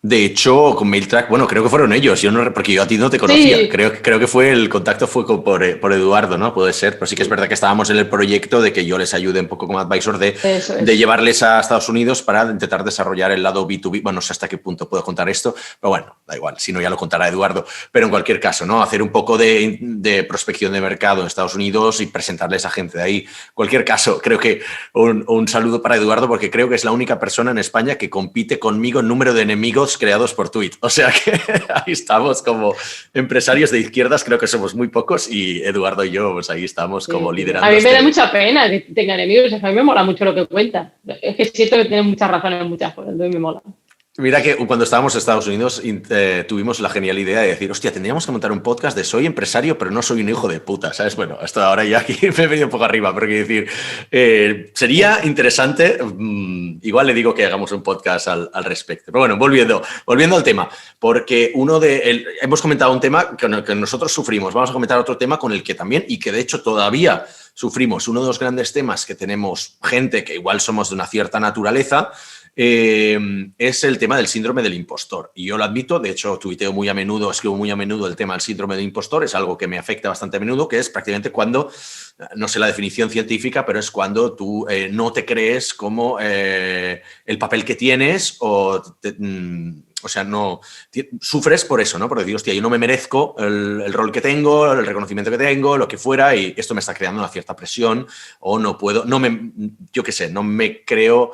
De hecho, con Mailtrack, bueno, creo que fueron ellos, porque yo a ti no te conocía. Sí. Creo que el contacto fue por Eduardo, ¿no? Puede ser, pero sí que es verdad que estábamos en el proyecto de que yo les ayude un poco como advisor de llevarles a Estados Unidos para intentar desarrollar el lado B2B. Bueno, no sé hasta qué punto puedo contar esto, pero bueno, da igual, si no ya lo contará Eduardo. Pero en cualquier caso, ¿no? Hacer un poco de prospección de mercado en Estados Unidos y presentarles a gente de ahí. En cualquier caso, creo que un saludo para Eduardo, porque creo que es la única persona en España que compite conmigo en número de enemigos creados por tweet. O sea que ahí estamos como empresarios de izquierdas, creo que somos muy pocos y Eduardo y yo, pues ahí estamos como liderando. A mí me da mucha pena que tenga enemigos, a mí me mola mucho lo que cuenta. Es que siento que tiene muchas razones en muchas cosas, entonces me mola. Mira que cuando estábamos en Estados Unidos tuvimos la genial idea de decir, hostia, tendríamos que montar un podcast de soy empresario, pero no soy un hijo de puta, ¿sabes? Bueno, hasta ahora ya aquí me he venido un poco arriba, pero quiero decir, sería interesante, igual le digo que hagamos un podcast al respecto. Pero bueno, volviendo al tema, porque hemos comentado un tema con el que nosotros sufrimos, vamos a comentar otro tema con el que también, y que de hecho todavía sufrimos, uno de los grandes temas que tenemos gente que igual somos de una cierta naturaleza, es el tema del síndrome del impostor. Y yo lo admito, de hecho, escribo muy a menudo el tema del síndrome del impostor, es algo que me afecta bastante a menudo, que es prácticamente cuando, no sé la definición científica, pero es cuando tú no te crees como el papel que tienes o sea, no sufres por eso, ¿no? Por decir, hostia, yo no me merezco el rol que tengo, el reconocimiento que tengo, lo que fuera, y esto me está creando una cierta presión, o no puedo, yo qué sé, no me creo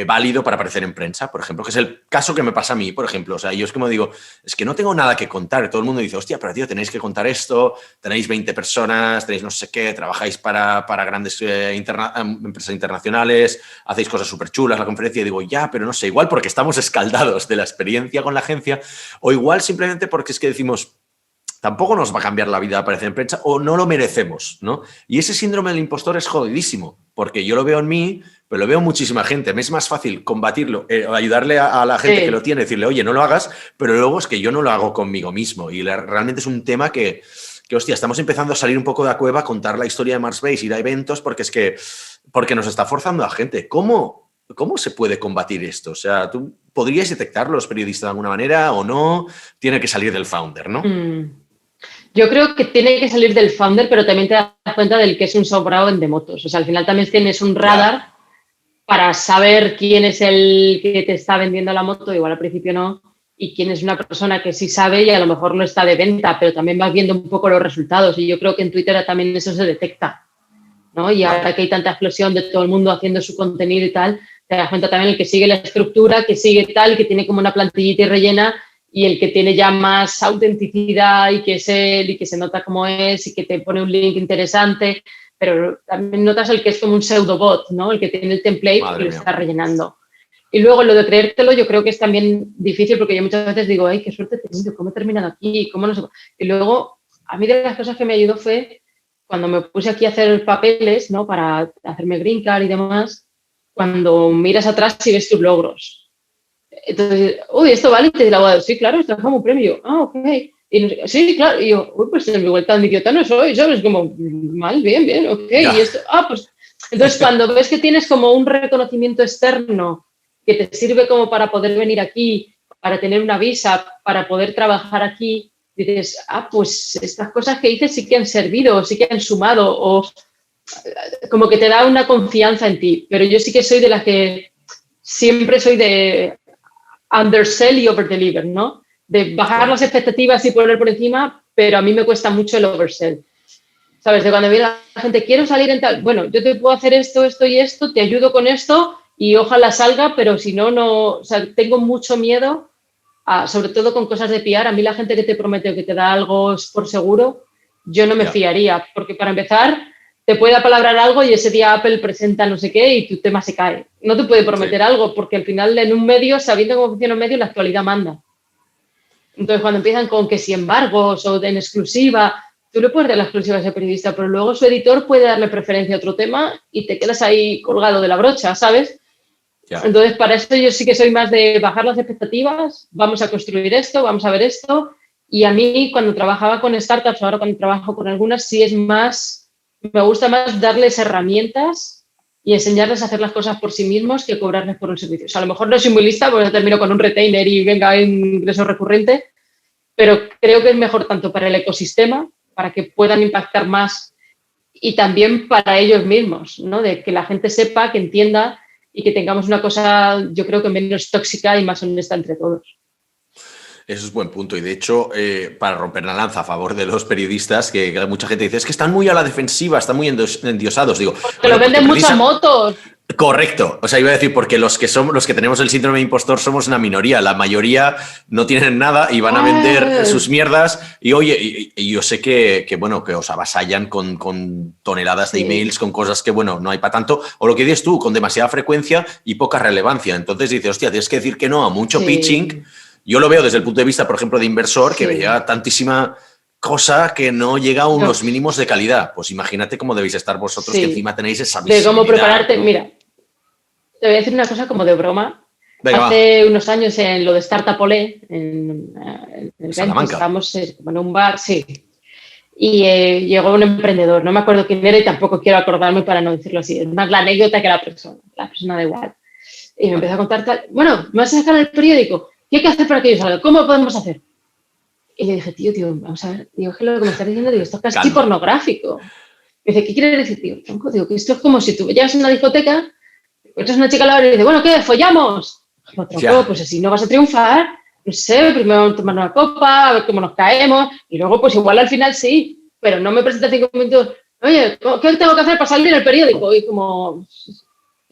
válido para aparecer en prensa, por ejemplo, que es el caso que me pasa a mí, por ejemplo. O sea, yo es como digo, es que no tengo nada que contar. Todo el mundo dice, hostia, pero tío, tenéis que contar esto, tenéis 20 personas, tenéis no sé qué, trabajáis para grandes empresas internacionales, hacéis cosas súper chulas, la conferencia, y digo, ya, pero no sé, igual porque estamos escaldados de la experiencia con la agencia, o igual simplemente porque es que decimos, tampoco nos va a cambiar la vida aparecer en prensa, o no lo merecemos, ¿no? Y ese síndrome del impostor es jodidísimo, porque yo lo veo en mí, pero lo veo en muchísima gente. Me es más fácil combatirlo, ayudarle a la gente que lo tiene, decirle, oye, no lo hagas, pero luego es que yo no lo hago conmigo mismo. Y realmente es un tema que, hostia, estamos empezando a salir un poco de la cueva, contar la historia de Marsbase, ir a eventos, porque nos está forzando a gente. ¿Cómo se puede combatir esto? O sea, ¿tú podrías detectarlo los periodistas de alguna manera o no? Tiene que salir del founder, ¿no? Yo creo que tiene que salir del founder, pero también te das cuenta del que es un sobrado en de motos. O sea, al final también tienes un radar para saber quién es el que te está vendiendo la moto, igual al principio no, y quién es una persona que sí sabe y a lo mejor no está de venta, pero también vas viendo un poco los resultados. Y yo creo que en Twitter también eso se detecta, ¿no? Y ahora que hay tanta explosión de todo el mundo haciendo su contenido y tal, te das cuenta también el que sigue la estructura, que sigue tal, que tiene como una plantillita y rellena, y el que tiene ya más autenticidad y que es él y que se nota cómo es y que te pone un link interesante, pero también notas el que es como un pseudobot, ¿no? El que tiene el template y lo está rellenando. Y luego lo de creértelo yo creo que es también difícil porque yo muchas veces digo, ay, qué suerte he tenido, ¿cómo he terminado aquí? ¿Cómo no sé? Y luego, a mí de las cosas que me ayudó fue cuando me puse aquí a hacer papeles, ¿no? Para hacerme green card y demás, cuando miras atrás y ves tus logros. Entonces, uy, esto vale, te dice el abogado, sí, claro, esto es como un premio. Ah, ok. Y no sé, sí, claro. Y yo, uy, pues en mi vuelta tan idiota no soy, ¿sabes? Como, mal, bien, ok. Ya. Y esto, pues. Entonces, cuando ves que tienes como un reconocimiento externo que te sirve como para poder venir aquí, para tener una visa, para poder trabajar aquí, dices, pues estas cosas que hice sí que han servido, sí que han sumado, o como que te da una confianza en ti. Pero yo sí que soy de las que siempre soy de undersell y overdeliver, ¿no? De bajar las expectativas y poner por encima, pero a mí me cuesta mucho el oversell. ¿Sabes? De cuando viene la gente, quiero salir en tal, bueno, yo te puedo hacer esto, esto y esto, te ayudo con esto y ojalá salga, pero si no, o sea, tengo mucho miedo, sobre todo con cosas de PR. A mí la gente que te promete o que te da algo por seguro, yo no me fiaría, porque para empezar, te puede apalabrar algo y ese día Apple presenta no sé qué y tu tema se cae. No te puede prometer algo, porque al final en un medio, sabiendo cómo funciona un medio, la actualidad manda. Entonces, cuando empiezan con que si embargos o en exclusiva, tú le puedes dar la exclusiva a ese periodista, pero luego su editor puede darle preferencia a otro tema y te quedas ahí colgado de la brocha, ¿sabes? Ya. Entonces, para eso yo sí que soy más de bajar las expectativas, vamos a construir esto, vamos a ver esto. Y a mí, cuando trabajaba con startups, ahora cuando trabajo con algunas, sí es más, me gusta más darles herramientas y enseñarles a hacer las cosas por sí mismos que cobrarles por un servicio. O sea, a lo mejor no soy muy lista porque termino con un retainer y venga un ingreso recurrente, pero creo que es mejor tanto para el ecosistema, para que puedan impactar más, y también para ellos mismos, ¿no? De que la gente sepa, que entienda y que tengamos una cosa, yo creo que menos tóxica y más honesta entre todos. Eso es buen punto. Y de hecho, para romper la lanza a favor de los periodistas, que mucha gente dice, es que están muy a la defensiva, están muy endiosados. Digo, porque lo venden muchas motos. Correcto. O sea, iba a decir, porque los que tenemos el síndrome de impostor somos una minoría. La mayoría no tienen nada y van a vender sus mierdas. Y oye, y yo sé que os avasallan con toneladas de emails, con cosas que, bueno, no hay para tanto. O lo que dices tú, con demasiada frecuencia y poca relevancia. Entonces dices, hostia, tienes que decir que no a mucho pitching. Yo lo veo desde el punto de vista, por ejemplo, de inversor, que veía tantísima cosa que no llega a unos mínimos de calidad. Pues imagínate cómo debéis estar vosotros, que encima tenéis esa visibilidad. De cómo prepararte. ¿No? Mira, te voy a decir una cosa como de broma. Venga, hace unos años en lo de Startup Olé, en el Salamanca. Estábamos en un bar, y llegó un emprendedor, no me acuerdo quién era y tampoco quiero acordarme para no decirlo así. Es más la anécdota que la persona da igual. Y me empezó a contar tal, bueno, me vas a sacar el periódico. ¿Qué hay que hacer para que yo salga? ¿Cómo podemos hacer? Y le dije, tío, vamos a ver. Digo, que lo que me estás diciendo, esto es casi pornográfico. Me dice, ¿qué quieres decir, tío? Tronco, digo, que esto es como si tú llegas a una discoteca, encuentras una chica a la hora y dices, bueno, ¿qué? ¿Follamos? Digo, tronco, pues así no vas a triunfar. No sé, primero vamos a tomar una copa, a ver cómo nos caemos, y luego, pues igual al final sí, pero no me presentas 5 minutos, oye, ¿qué tengo que hacer para salir en el periódico? Y como,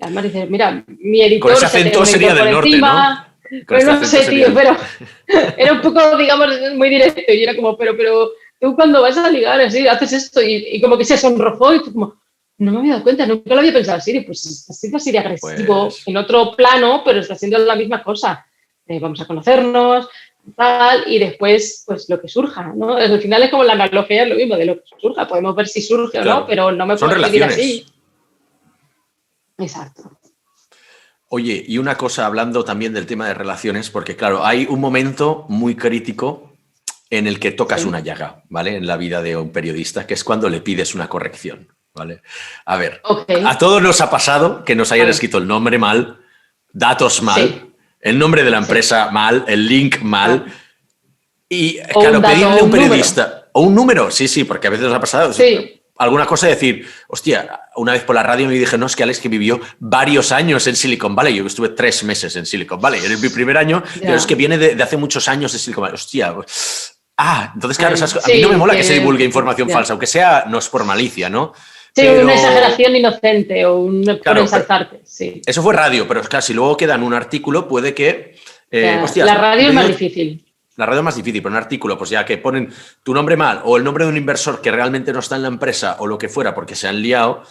además dices, mira, mi editor... Con ese acento sería del norte, encima, ¿no? Pues no sé, tío, pero era un poco, digamos, muy directo. Y era como, pero tú cuando vas a ligar así, haces esto y como que se sonrojó y tú como, no me había dado cuenta, nunca lo había pensado así. Pues está siendo así de agresivo, pues, en otro plano, pero está haciendo la misma cosa. Vamos a conocernos, tal, y después, pues lo que surja, ¿no? Al final es como la analogía, es lo mismo, de lo que surja. Podemos ver si surge o no, pero no me puedo decir así. Exacto. Oye, y una cosa, hablando también del tema de relaciones, porque claro, hay un momento muy crítico en el que tocas una llaga, ¿vale? En la vida de un periodista, que es cuando le pides una corrección, ¿vale? A ver, a todos nos ha pasado que nos hayan escrito el nombre mal, datos mal, el nombre de la empresa mal, el link mal, y claro, pedirle a un periodista, o un número, sí, porque a veces nos ha pasado, alguna cosa de decir, hostia, una vez por la radio me dije, no, es que Alex que vivió varios años en Silicon Valley, yo estuve 3 meses en Silicon Valley, en mi primer año, pero es que viene de hace muchos años de Silicon Valley, hostia, entonces claro, a mí no me mola que se divulgue información falsa, aunque sea, no es por malicia, ¿no? Sí, pero una exageración inocente o por ensalzarte, sí. Eso fue radio, pero claro, si luego queda en un artículo, puede que... hostias, la radio es más difícil. La radio es más difícil, pero un artículo, pues ya que ponen tu nombre mal o el nombre de un inversor que realmente no está en la empresa o lo que fuera porque se han liado,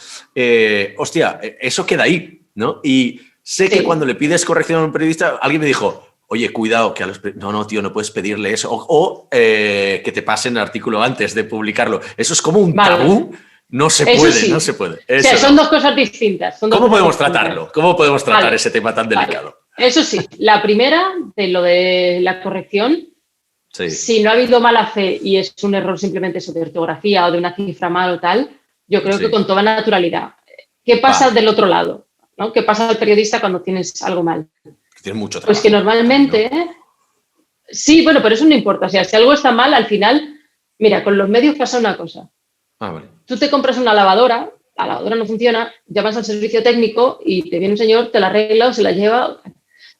hostia, eso queda ahí, ¿no? Y sé que cuando le pides corrección a un periodista, alguien me dijo, oye, cuidado, que a los... No, tío, no puedes pedirle eso. O que te pasen el artículo antes de publicarlo. Eso es como un tabú. No se puede, sí. No se puede. Eso o sea, son dos cosas distintas. ¿Cómo podemos tratarlo? ¿Cómo podemos tratar ese tema tan delicado? Eso sí, la primera, de lo de la corrección, si no ha habido mala fe y es un error simplemente de ortografía o de una cifra mal o tal, yo creo que con toda naturalidad. ¿Qué pasa del otro lado? ¿No? ¿Qué pasa al periodista cuando tienes algo mal? Tienes mucho trabajo. Pues que normalmente... ¿no? Sí, bueno, pero eso no importa. O sea, si algo está mal, al final... Mira, con los medios pasa una cosa. Vale. Tú te compras una lavadora, la lavadora no funciona, llamas al servicio técnico y te viene un señor, te la arregla o se la lleva.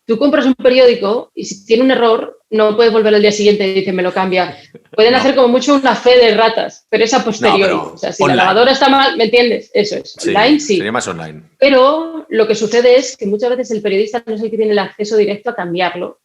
Tú compras un periódico y si tiene un error, no puedes volver al día siguiente y dicen, me lo cambia. Pueden hacer como mucho una fe de ratas, pero es a posteriori. O sea, si online. La lavadora está mal, ¿me entiendes? Eso es. Online sí. Sería más online. Pero lo que sucede es que muchas veces el periodista no es el que tiene el acceso directo a cambiarlo.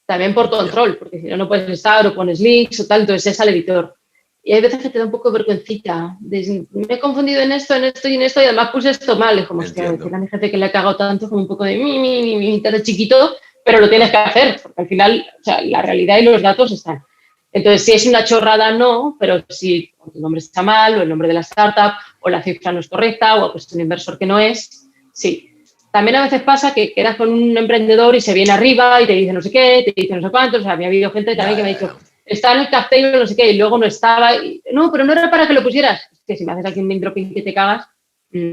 También por control, porque si no, no puedes estar o pones links o tal, entonces es al editor. Y hay veces que te da un poco de vergüencita. Me he confundido en esto y en esto y además puse esto mal. Es como, hostia, hay gente que le ha cagado tanto como un poco de te hace chiquito, pero lo tienes que hacer, porque al final, o sea, la realidad y los datos están. Entonces, si es una chorrada, no, pero si tu nombre está mal o el nombre de la startup o la cifra no es correcta o ha puesto un inversor que no es, sí. También a veces pasa que quedas con un emprendedor y se viene arriba y te dice no sé qué, te dice no sé cuánto. O sea, había habido gente también que me ha dicho... Está en el café no sé qué, y luego no estaba. No, pero no era para que lo pusieras. Es que si me haces aquí un name dropping que te cagas,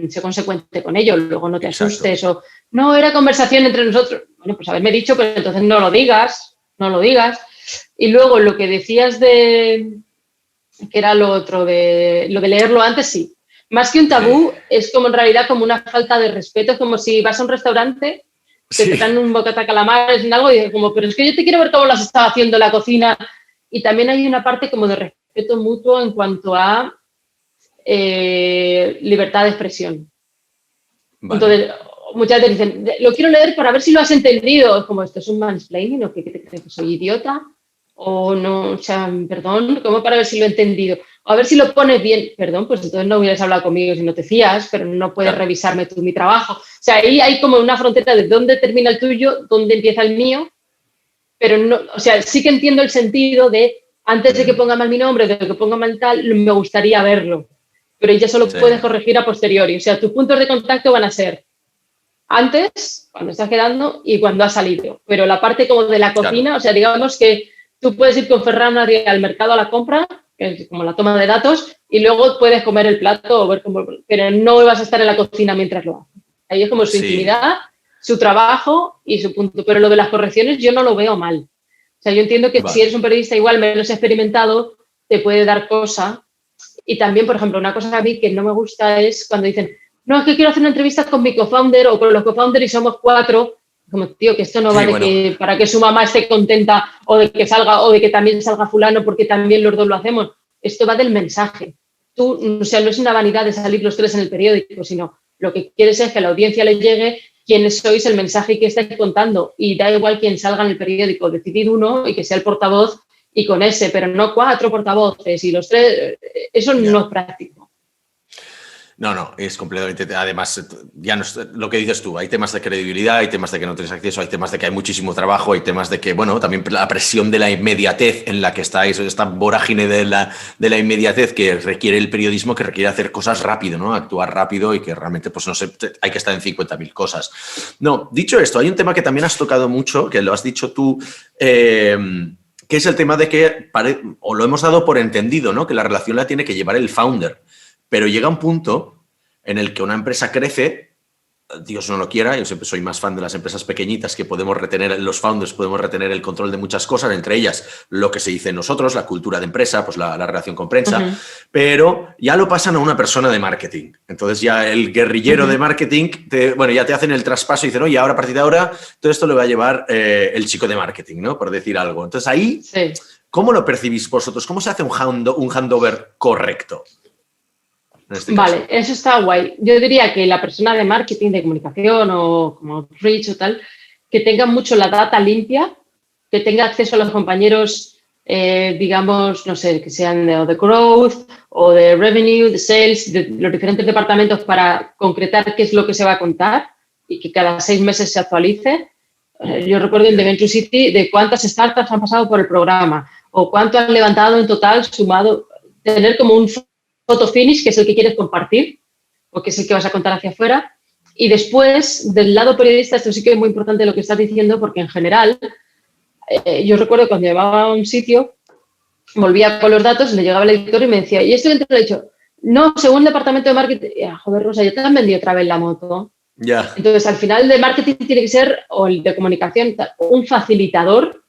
sé consecuente con ello, luego no te asustes. O no, era conversación entre nosotros. Bueno, pues haberme dicho, pero entonces no lo digas. Y luego lo que decías que era lo otro, lo de leerlo antes, sí. Más que un tabú, es como en realidad como una falta de respeto. Es como si vas a un restaurante, te dan un bocata de calamares, algo, y dices como, pero es que yo te quiero ver cómo las estaba haciendo en la cocina. Y también hay una parte como de respeto mutuo en cuanto a libertad de expresión. Vale. Entonces, muchas veces dicen, lo quiero leer para ver si lo has entendido. Es como, ¿esto es un mansplaining o qué te crees que soy idiota? O no, o sea, perdón, ¿cómo para ver si lo he entendido? O a ver si lo pones bien. Perdón, pues entonces no hubieras hablado conmigo si no te fías, pero no puedes revisarme tú mi trabajo. O sea, ahí hay como una frontera de dónde termina el tuyo, dónde empieza el mío. Pero no, o sea, sí que entiendo el sentido de antes de que ponga mal mi nombre, de que ponga mal tal, me gustaría verlo. Pero ya solo puedes corregir a posteriori. O sea, tus puntos de contacto van a ser antes, cuando estás quedando, y cuando has salido. Pero la parte como de la cocina, o sea, digamos que tú puedes ir con Ferran al mercado a la compra, que es como la toma de datos, y luego puedes comer el plato o ver cómo, pero no vas a estar en la cocina mientras lo haces. Ahí es como su intimidad, su trabajo y su punto. Pero lo de las correcciones yo no lo veo mal. O sea, yo entiendo que si eres un periodista igual menos experimentado, te puede dar cosa. Y también, por ejemplo, una cosa a mí que no me gusta es cuando dicen, no, es que quiero hacer una entrevista con mi co-founder o con los co-founders y somos 4. Como, tío, que esto no va de que para que su mamá esté contenta o de que salga o de que también salga fulano porque también los dos lo hacemos. Esto va del mensaje. Tú, o sea, no es una vanidad de salir los 3 en el periódico, sino lo que quieres es que a la audiencia le llegue quiénes sois, el mensaje que estáis contando, y da igual quién salga en el periódico, decidid uno y que sea el portavoz y con ese, pero no 4 portavoces y los 3, eso no es práctico. No, es completamente, además, ya no es, lo que dices tú, hay temas de credibilidad, hay temas de que no tienes acceso, hay temas de que hay muchísimo trabajo, hay temas de que, bueno, también la presión de la inmediatez en la que estáis, esta vorágine de la inmediatez que requiere el periodismo, que requiere hacer cosas rápido, ¿no? Actuar rápido y que realmente, pues no sé, hay que estar en 50.000 cosas. No, dicho esto, hay un tema que también has tocado mucho, que lo has dicho tú, que es el tema de que, o lo hemos dado por entendido, ¿no? Que la relación la tiene que llevar el founder. Pero llega un punto en el que una empresa crece, Dios no lo quiera, yo siempre soy más fan de las empresas pequeñitas que podemos retener, los founders podemos retener el control de muchas cosas, entre ellas lo que se dice en nosotros, la cultura de empresa, pues la relación con prensa, pero ya lo pasan a una persona de marketing. Entonces ya el guerrillero de marketing, ya te hacen el traspaso y dicen, oye, ahora a partir de ahora todo esto lo va a llevar el chico de marketing, ¿no? Por decir algo. Entonces ahí, ¿cómo lo percibís vosotros? ¿Cómo se hace un handover correcto? Vale, eso está guay. Yo diría que la persona de marketing, de comunicación o como Rich o tal, que tenga mucho la data limpia, que tenga acceso a los compañeros, digamos, no sé, que sean de growth o de revenue, de sales, de los diferentes departamentos para concretar qué es lo que se va a contar y que cada 6 meses se actualice. Yo recuerdo en The Venture City de cuántas startups han pasado por el programa o cuánto han levantado en total, sumado, tener como un photo finish, que es el que quieres compartir o que es el que vas a contar hacia afuera. Y después, del lado periodista, esto sí que es muy importante lo que estás diciendo, porque en general, yo recuerdo cuando llevaba a un sitio, volvía con los datos, le llegaba el editor y me decía, ¿y esto dentro? Le he dicho, no, según el departamento de marketing, joder, Rosa, yo te han vendido otra vez la moto. Ya. Entonces, al final de marketing tiene que ser, o el de comunicación, un facilitador,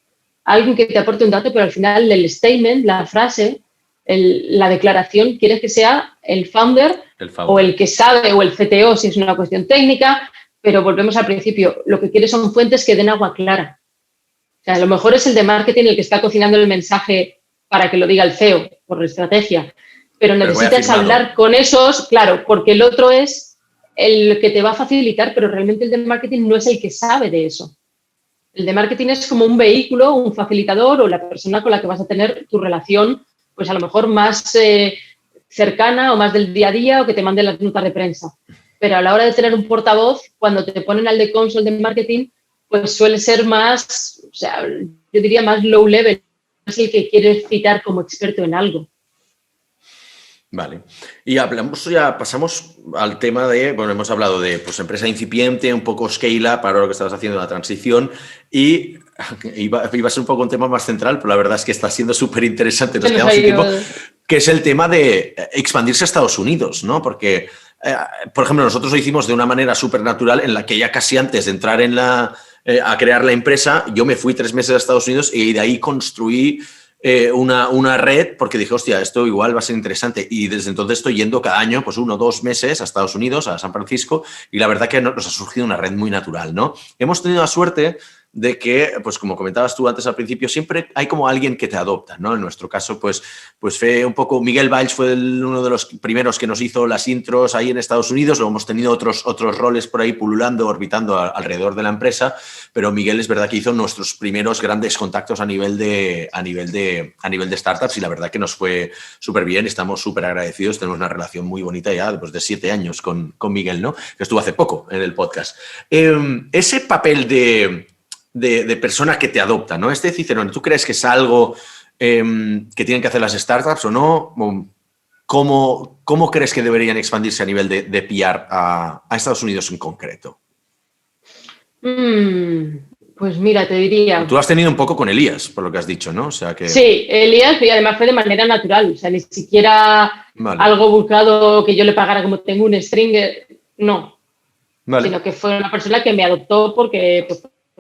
alguien que te aporte un dato, pero al final el statement, la frase, la declaración, quieres que sea el founder o el que sabe, o el CTO si es una cuestión técnica, pero volvemos al principio, lo que quieres son fuentes que den agua clara. O sea, a lo mejor es el de marketing el que está cocinando el mensaje para que lo diga el CEO, por estrategia, pero necesitas hablar con esos, claro, porque el otro es el que te va a facilitar, pero realmente el de marketing no es el que sabe de eso. El de marketing es como un vehículo, un facilitador o la persona con la que vas a tener tu relación, pues a lo mejor más cercana o más del día a día o que te mande las notas de prensa. Pero a la hora de tener un portavoz, cuando te ponen al de comms o el de marketing, pues suele ser más, o sea, yo diría más low level, es el que quieres citar como experto en algo. Vale. Y pasamos al tema de, bueno, hemos hablado de pues, empresa incipiente, un poco scale-up, para lo que estabas haciendo la transición, y iba a ser un poco un tema más central, pero la verdad es que está siendo súper interesante, nos quedamos sin tiempo, que es el tema de expandirse a Estados Unidos, ¿no? Porque, por ejemplo, nosotros lo hicimos de una manera súper natural en la que ya casi antes de entrar a crear la empresa, yo me fui 3 meses a Estados Unidos y de ahí construí una red, porque dije, hostia, esto igual va a ser interesante. Y desde entonces estoy yendo cada año, pues 1 o 2 meses a Estados Unidos, a San Francisco, y la verdad que nos ha surgido una red muy natural, ¿no? Hemos tenido la suerte de que, pues como comentabas tú antes al principio, siempre hay como alguien que te adopta, ¿no? En nuestro caso, pues fue un poco, Miguel Valls fue uno de los primeros que nos hizo las intros ahí en Estados Unidos, luego hemos tenido otros roles por ahí pululando, orbitando alrededor de la empresa, pero Miguel es verdad que hizo nuestros primeros grandes contactos a nivel de startups y la verdad que nos fue súper bien, estamos súper agradecidos, tenemos una relación muy bonita ya después de 7 años con Miguel, ¿no? Que estuvo hace poco en el podcast. Ese papel de persona que te adopta, ¿no? Cicerón, ¿tú crees que es algo que tienen que hacer las startups o no? ¿Cómo crees que deberían expandirse a nivel de PR a Estados Unidos en concreto? Pues mira, te diría... Tú has tenido un poco con Elías, por lo que has dicho, ¿no? O sea que... Sí, Elías, y además fue de manera natural, o sea, ni siquiera algo buscado que yo le pagara como tengo un stringer, no. Vale. Sino que fue una persona que me adoptó porque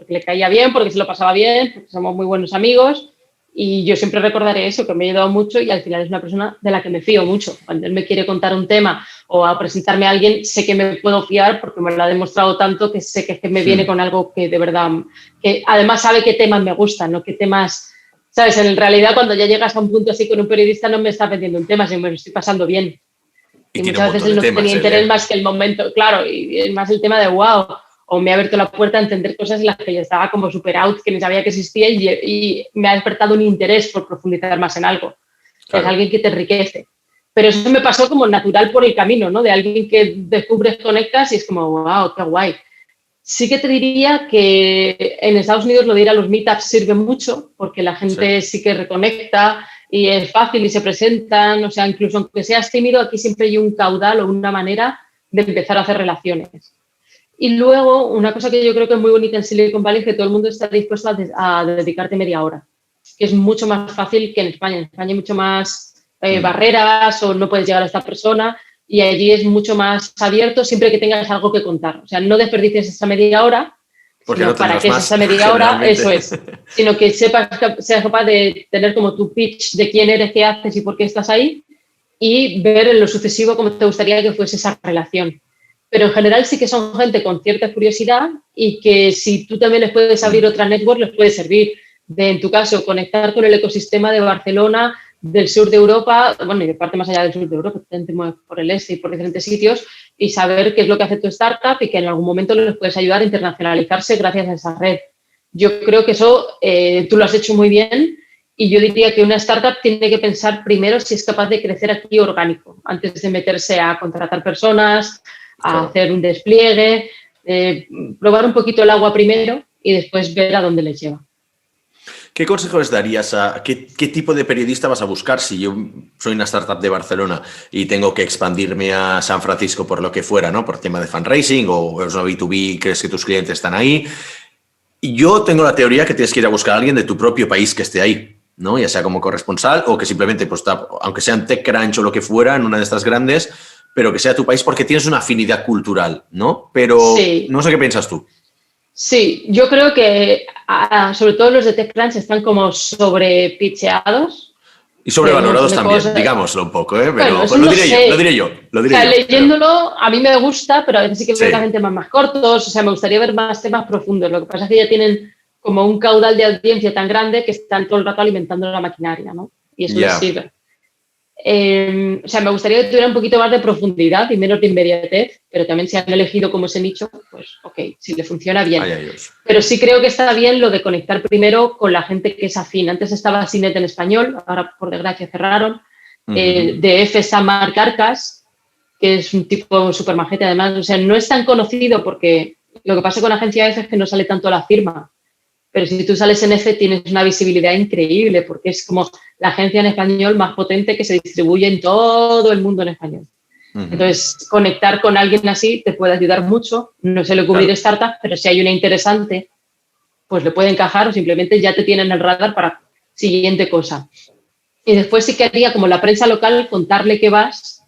le caía bien, porque se lo pasaba bien, porque somos muy buenos amigos y yo siempre recordaré eso, que me ha ayudado mucho y al final es una persona de la que me fío mucho. Cuando él me quiere contar un tema o a presentarme a alguien, sé que me puedo fiar porque me lo ha demostrado tanto que sé que me viene con algo que de verdad, que además sabe qué temas me gustan, ¿no? Qué temas, ¿sabes? En realidad cuando ya llegas a un punto así con un periodista no me está vendiendo un tema, sino me lo estoy pasando bien. Y muchas veces él no tenía interés más que el momento, claro, y es más el tema de wow, o me ha abierto la puerta a entender cosas en las que yo estaba como super out, que ni sabía que existía y me ha despertado un interés por profundizar más en algo. Claro. Es alguien que te enriquece. Pero eso me pasó como natural por el camino, ¿no? De alguien que descubres, conectas y es como, wow, qué guay. Sí que te diría que en Estados Unidos lo de ir a los meetups sirve mucho porque la gente sí que reconecta y es fácil y se presentan, o sea, incluso aunque seas tímido, aquí siempre hay un caudal o una manera de empezar a hacer relaciones. Y luego, una cosa que yo creo que es muy bonita en Silicon Valley es que todo el mundo está dispuesto a dedicarte media hora, que es mucho más fácil que en España. En España hay mucho más barreras o no puedes llegar a esta persona y allí es mucho más abierto siempre que tengas algo que contar. O sea, no desperdicies esa media hora, porque no para que es esa media hora, eso es, sino que seas capaz de tener como tu pitch de quién eres, qué haces y por qué estás ahí y ver en lo sucesivo cómo te gustaría que fuese esa relación. Pero en general sí que son gente con cierta curiosidad y que si tú también les puedes abrir otra network, les puede servir. En tu caso, conectar con el ecosistema de Barcelona, del sur de Europa, bueno, y de parte más allá del sur de Europa, te mueves por el este y por diferentes sitios, y saber qué es lo que hace tu startup y que en algún momento les puedes ayudar a internacionalizarse gracias a esa red. Yo creo que eso tú lo has hecho muy bien, y yo diría que una startup tiene que pensar primero si es capaz de crecer aquí orgánico, antes de meterse a contratar personas, a hacer un despliegue, probar un poquito el agua primero y después ver a dónde les lleva. ¿Qué consejos darías qué tipo de periodista vas a buscar si yo soy una startup de Barcelona y tengo que expandirme a San Francisco por lo que fuera, ¿no? Por tema de fundraising o es una B2B, crees que tus clientes están ahí? Y yo tengo la teoría que tienes que ir a buscar a alguien de tu propio país que esté ahí, ¿no? Ya sea como corresponsal o que simplemente, pues, aunque sean TechCrunch o lo que fuera, en una de estas grandes, pero que sea tu país porque tienes una afinidad cultural, ¿no? Pero sí. No sé qué piensas tú. Sí, yo creo que sobre todo los de TechCrunch están como sobrepitcheados. Y sobrevalorados también, digámoslo un poco, ¿eh? Pero bueno, lo diré yo. Leyéndolo, a mí me gusta, pero a veces sí que veo que hacen temas más cortos, o sea, me gustaría ver más temas profundos. Lo que pasa es que ya tienen como un caudal de audiencia tan grande que están todo el rato alimentando la maquinaria, ¿no? Y eso les sirve. O sea, me gustaría que tuviera un poquito más de profundidad y menos de inmediatez, pero también si han elegido como ese nicho, pues ok, si le funciona bien. Pero sí creo que está bien lo de conectar primero con la gente que es afín. Antes estaba Cinet en español, ahora por desgracia cerraron. De F está Marc Arcas, que es un tipo súper majete además. O sea, no es tan conocido porque lo que pasa con Agencia F es que no sale tanto la firma. Pero si tú sales en F tienes una visibilidad increíble porque es como la agencia en español más potente que se distribuye en todo el mundo en español. Entonces, conectar con alguien así te puede ayudar mucho. No se le cubrir startups, pero si hay una interesante, pues le puede encajar o simplemente ya te tienen en el radar para siguiente cosa. Y después sí que haría como la prensa local, contarle que vas,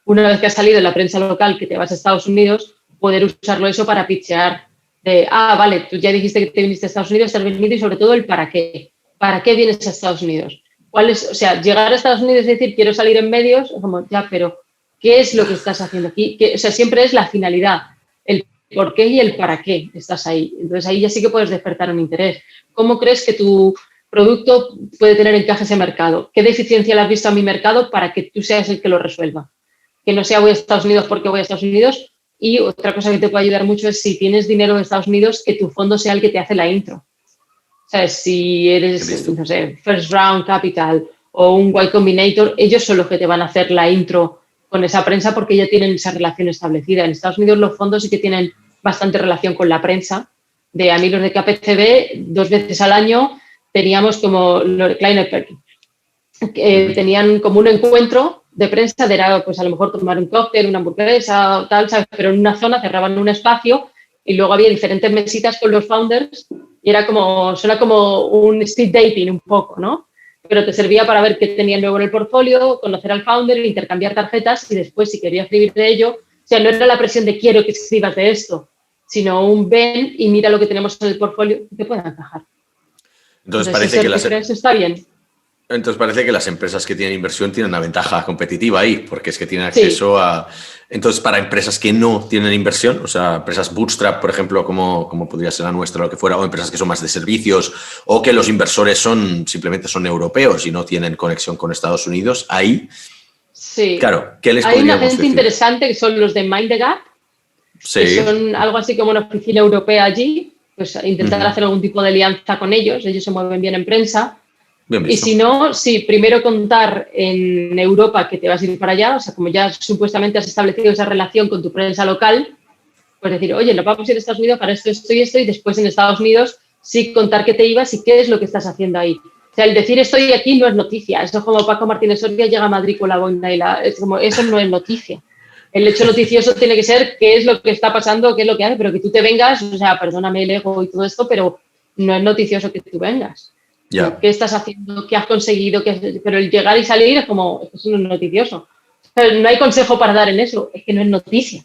una vez que has salido en la prensa local, que te vas a Estados Unidos, poder usarlo eso para pitchear. Vale, tú ya dijiste que te viniste a Estados Unidos, te has venido y sobre todo el para qué. ¿Para qué vienes a Estados Unidos? ¿Cuál es? O sea, llegar a Estados Unidos y decir quiero salir en medios, como ya, pero ¿qué es lo que estás haciendo aquí? O sea, siempre es la finalidad, el por qué y el para qué estás ahí. Entonces ahí ya sí que puedes despertar un interés. ¿Cómo crees que tu producto puede tener encaje en ese mercado? ¿Qué deficiencia le has visto a mi mercado para que tú seas el que lo resuelva? Que no sea voy a Estados Unidos porque voy a Estados Unidos. Y otra cosa que te puede ayudar mucho es si tienes dinero en Estados Unidos, que tu fondo sea el que te hace la intro. O sea, si eres, no sé, First Round Capital o un Y Combinator, ellos son los que te van a hacer la intro con esa prensa porque ya tienen esa relación establecida. En Estados Unidos los fondos sí que tienen bastante relación con la prensa. A mí los de KPCB, 2 veces al año, teníamos como los Kleiner Perkins, que tenían como un encuentro de prensa, pues a lo mejor tomar un cóctel, una hamburguesa o tal, ¿sabes? Pero en una zona cerraban un espacio y luego había diferentes mesitas con los founders y suena como un speed dating un poco, ¿no? Pero te servía para ver qué tenían luego en el portfolio, conocer al founder, intercambiar tarjetas y después si quería escribir de ello, o sea, no era la presión de quiero que escribas de esto, sino un ven y mira lo que tenemos en el portfolio que pueda encajar. Entonces parece que está bien. Entonces parece que las empresas que tienen inversión tienen una ventaja competitiva ahí, porque es que tienen acceso a... Entonces, para empresas que no tienen inversión, o sea, empresas bootstrap, por ejemplo, como podría ser la nuestra o lo que fuera, o empresas que son más de servicios, o que los inversores simplemente son europeos y no tienen conexión con Estados Unidos, ahí, claro, ¿qué les podríamos decir? Hay una gente interesante que son los de Mind the Gap, que son algo así como una oficina europea allí, pues intentar hacer algún tipo de alianza con ellos se mueven bien en prensa. Y si no, primero contar en Europa que te vas a ir para allá, o sea, como ya supuestamente has establecido esa relación con tu prensa local, pues decir, oye, nos vamos a ir a Estados Unidos para esto, esto y esto, y después en Estados Unidos sí contar que te ibas y qué es lo que estás haciendo ahí. O sea, el decir estoy aquí no es noticia, eso es como Paco Martínez Soria llega a Madrid con la boina es como, eso no es noticia. El hecho noticioso tiene que ser qué es lo que está pasando, qué es lo que hace, pero que tú te vengas, o sea, perdóname el ego y todo esto, pero no es noticioso que tú vengas. ¿Qué estás haciendo? ¿Qué has conseguido? Pero el llegar y salir es como, eso no es noticioso. Pero no hay consejo para dar en eso, es que no es noticia.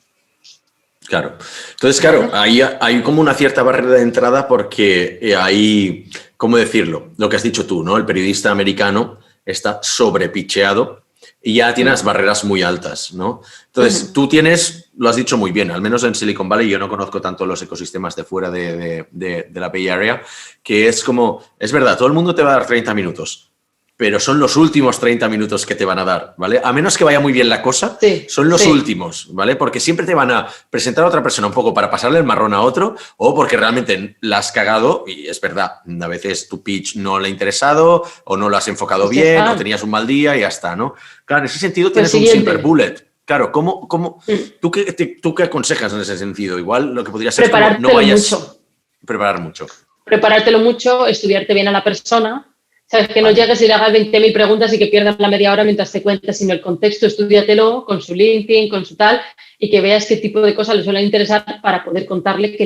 Claro. Entonces, claro, ahí hay como una cierta barrera de entrada porque hay, ¿cómo decirlo? Lo que has dicho tú, ¿no? El periodista americano está sobrepitcheado y ya tienes barreras muy altas, ¿no? Entonces, tú tienes, lo has dicho muy bien, al menos en Silicon Valley, yo no conozco tanto los ecosistemas de fuera de la Bay Area, que es como, es verdad, todo el mundo te va a dar 30 minutos, pero son los últimos 30 minutos que te van a dar, ¿vale? A menos que vaya muy bien la cosa, son los últimos, ¿vale? Porque siempre te van a presentar a otra persona un poco para pasarle el marrón a otro o porque realmente la has cagado y es verdad, a veces tu pitch no le ha interesado o no lo has enfocado bien o tenías un mal día y ya está, ¿no? Claro, en ese sentido tienes un silver bullet. Claro, ¿tú qué aconsejas en ese sentido? Igual lo que podría ser es no vayas... Mucho. Preparar mucho. Preparártelo mucho, estudiarte bien a la persona. Sabes, que no llegues y le hagas 20.000 preguntas y que pierdas la media hora mientras te cuentas, sino el contexto, estudiatelo con su LinkedIn, con su tal, y que veas qué tipo de cosas le suelen interesar para poder contarle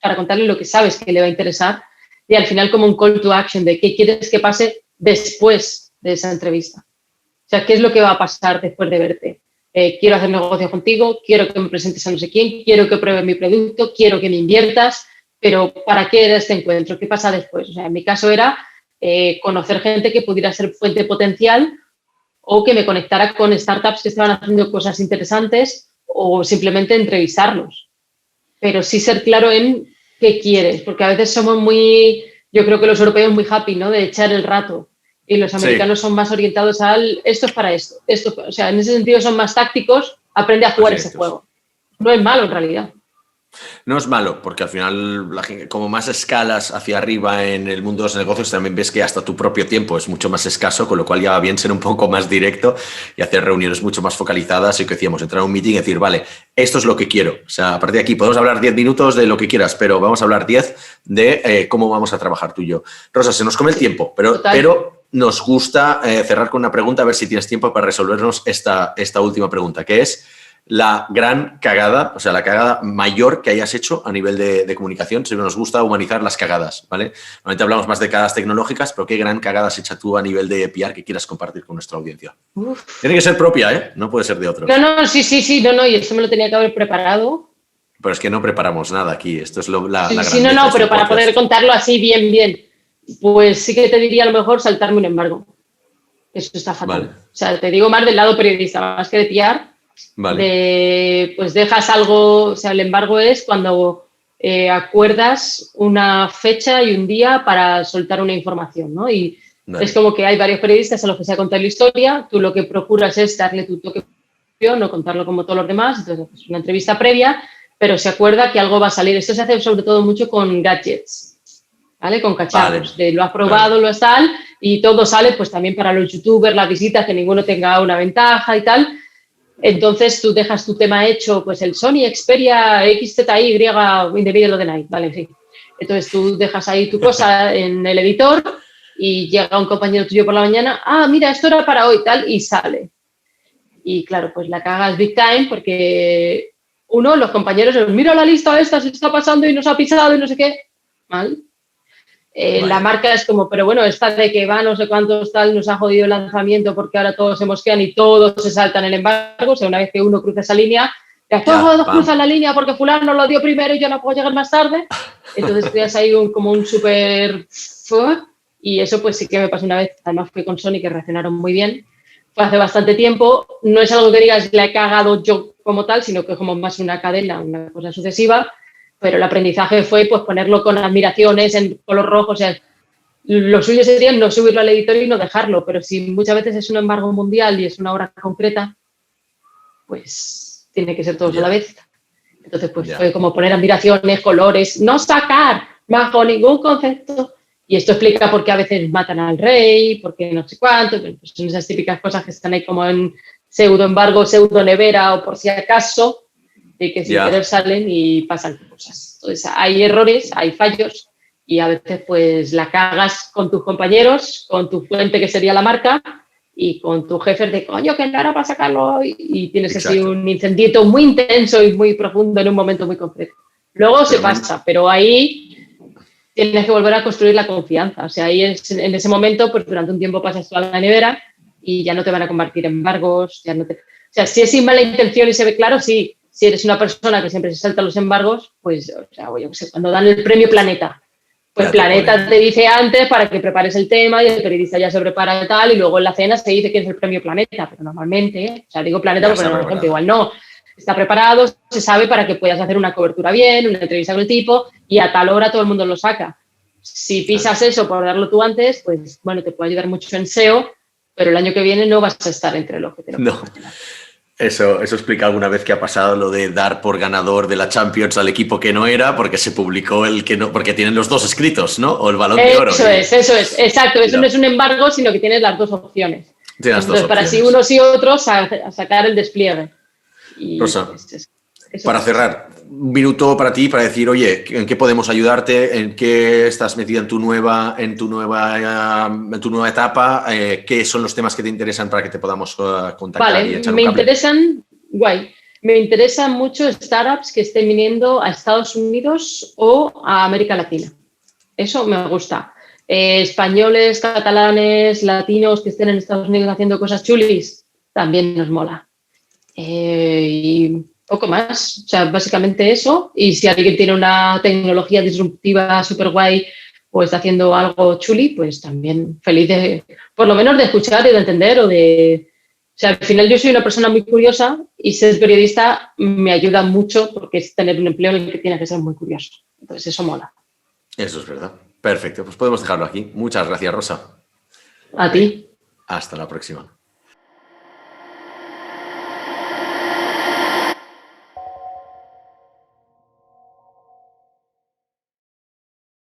para contarle lo que sabes que le va a interesar y al final como un call to action de qué quieres que pase después de esa entrevista. O sea, qué es lo que va a pasar después de verte. Quiero hacer negocio contigo, quiero que me presentes a no sé quién, quiero que pruebes mi producto, quiero que me inviertas, pero ¿para qué era este encuentro? ¿Qué pasa después? O sea, en mi caso era conocer gente que pudiera ser fuente potencial o que me conectara con startups que estaban haciendo cosas interesantes o simplemente entrevistarlos. Pero sí ser claro en qué quieres, porque a veces somos yo creo que los europeos muy happy, ¿no? De echar el rato. Y los americanos son más orientados al esto es para esto. O sea, en ese sentido son más tácticos, aprende a jugar ese juego. No es malo en realidad. No es malo, porque al final, como más escalas hacia arriba en el mundo de los negocios, también ves que hasta tu propio tiempo es mucho más escaso, con lo cual ya va bien ser un poco más directo y hacer reuniones mucho más focalizadas. Y que decíamos, entrar a un meeting y decir, vale, esto es lo que quiero. O sea, a partir de aquí podemos hablar 10 minutos de lo que quieras, pero vamos a hablar 10 de cómo vamos a trabajar tú y yo. Rosa, se nos come el tiempo, pero nos gusta cerrar con una pregunta, a ver si tienes tiempo para resolvernos esta última pregunta, que es la gran cagada, o sea, la cagada mayor que hayas hecho a nivel de comunicación. Siempre nos gusta humanizar las cagadas, ¿vale? Normalmente hablamos más de cagadas tecnológicas, pero ¿qué gran cagada has hecho tú a nivel de PR que quieras compartir con nuestra audiencia? Tiene que ser propia, ¿eh? No puede ser de otros. No, sí, y esto me lo tenía que haber preparado. Pero es que no preparamos nada aquí, esto es la gran pero para poder contarlo así bien, pues sí que te diría a lo mejor saltarme un embargo. Eso está fatal. Vale. O sea, te digo más del lado periodista, más que de PR. Vale. Pues dejas algo, o sea, el embargo es cuando acuerdas una fecha y un día para soltar una información, ¿no? Y vale. Es como que hay varios periodistas a los que se ha contado la historia, tú lo que procuras es darle tu toque, no contarlo como todos los demás, entonces es una entrevista previa, pero se acuerda que algo va a salir. Esto se hace sobre todo mucho con gadgets, ¿vale? Con cacharros, vale. Lo has probado, vale. Lo has tal, y todo sale pues también para los youtubers, las visitas, que ninguno tenga una ventaja y tal. Entonces tú dejas tu tema hecho, pues el Sony Xperia XZY in the middle of the night, vale, sí. Entonces tú dejas ahí tu cosa en el editor y llega un compañero tuyo por la mañana, mira, esto era para hoy, tal, y sale. Y claro, pues la cagas big time porque los compañeros, mira la lista esta, se está pasando y nos ha pisado y no sé qué, mal. Vale. La marca es como, pero bueno, esta de que va no sé cuántos tal nos ha jodido el lanzamiento porque ahora todos se mosquean y todos se saltan el embargo. O sea, una vez que uno cruza esa línea, todos cruzan la línea porque fulano lo dio primero y yo no puedo llegar más tarde. Entonces creas ahí como un súper... Y eso pues sí que me pasó una vez. Además fue con Sony, que reaccionaron muy bien. Fue hace bastante tiempo. No es algo que digas le he cagado yo como tal, sino que es como más una cadena, una cosa sucesiva. Pero el aprendizaje fue pues ponerlo con admiraciones en color rojo. O sea, lo suyo sería no subirlo al editor y no dejarlo, pero si muchas veces es un embargo mundial y es una hora concreta, pues tiene que ser todos a la vez. Entonces pues fue como poner admiraciones, colores, no sacar bajo ningún concepto. Y esto explica por qué a veces matan al rey, por qué no sé cuánto, pues son esas típicas cosas que están ahí como en pseudo embargo, pseudo nevera o por si acaso, de que sin querer salen y pasan cosas. Entonces hay errores, hay fallos y a veces pues la cagas con tus compañeros, con tu fuente que sería la marca y con tu jefe de coño que no era para sacarlo hoy y tienes así un incendiito muy intenso y muy profundo en un momento muy concreto. Luego se pasa, pero ahí tienes que volver a construir la confianza. O sea, ahí en ese momento pues durante un tiempo pasas toda la nevera y ya no te van a convertir en embargos, ya no te... O sea, si es sin mala intención y se ve claro, sí. Si eres una persona que siempre se salta los embargos, pues, o sea, yo qué sé, cuando dan el premio Planeta, pues Planeta te dice antes para que prepares el tema y el periodista ya se prepara tal y luego en la cena se dice quién es el premio Planeta, pero normalmente, o sea, digo Planeta porque por ejemplo, igual no, está preparado, se sabe para que puedas hacer una cobertura bien, una entrevista con el tipo y a tal hora todo el mundo lo saca. si pisas eso por darlo tú antes, pues bueno, te puede ayudar mucho en SEO, pero el año que viene no vas a estar entre los que te lo No. Eso explica alguna vez que ha pasado lo de dar por ganador de la Champions al equipo que no era, porque se publicó el que no, porque tienen los dos escritos, ¿no? O el Balón de Oro. Eso es, exacto. Eso no es un embargo, sino que tienes las dos opciones. Entonces, para si unos y otros a sacar el despliegue. Y Rosa, para cerrar, un minuto para ti para decir, oye, ¿en qué podemos ayudarte? ¿En qué estás metida en tu nueva etapa? ¿Qué son los temas que te interesan para que te podamos contactar? Vale, y echar un cable? Me interesan mucho startups que estén viniendo a Estados Unidos o a América Latina. Eso me gusta. Españoles, catalanes, latinos que estén en Estados Unidos haciendo cosas chulis, también nos mola. Y poco más, o sea, básicamente eso. Y si alguien tiene una tecnología disruptiva súper guay o está haciendo algo chuli, pues también feliz de, por lo menos de escuchar y de entender o de... O sea, al final yo soy una persona muy curiosa y ser periodista me ayuda mucho porque es tener un empleo en el que tienes que ser muy curioso. Entonces eso mola. Eso es verdad. Perfecto, pues podemos dejarlo aquí. Muchas gracias, Rosa. A ti. Hasta la próxima.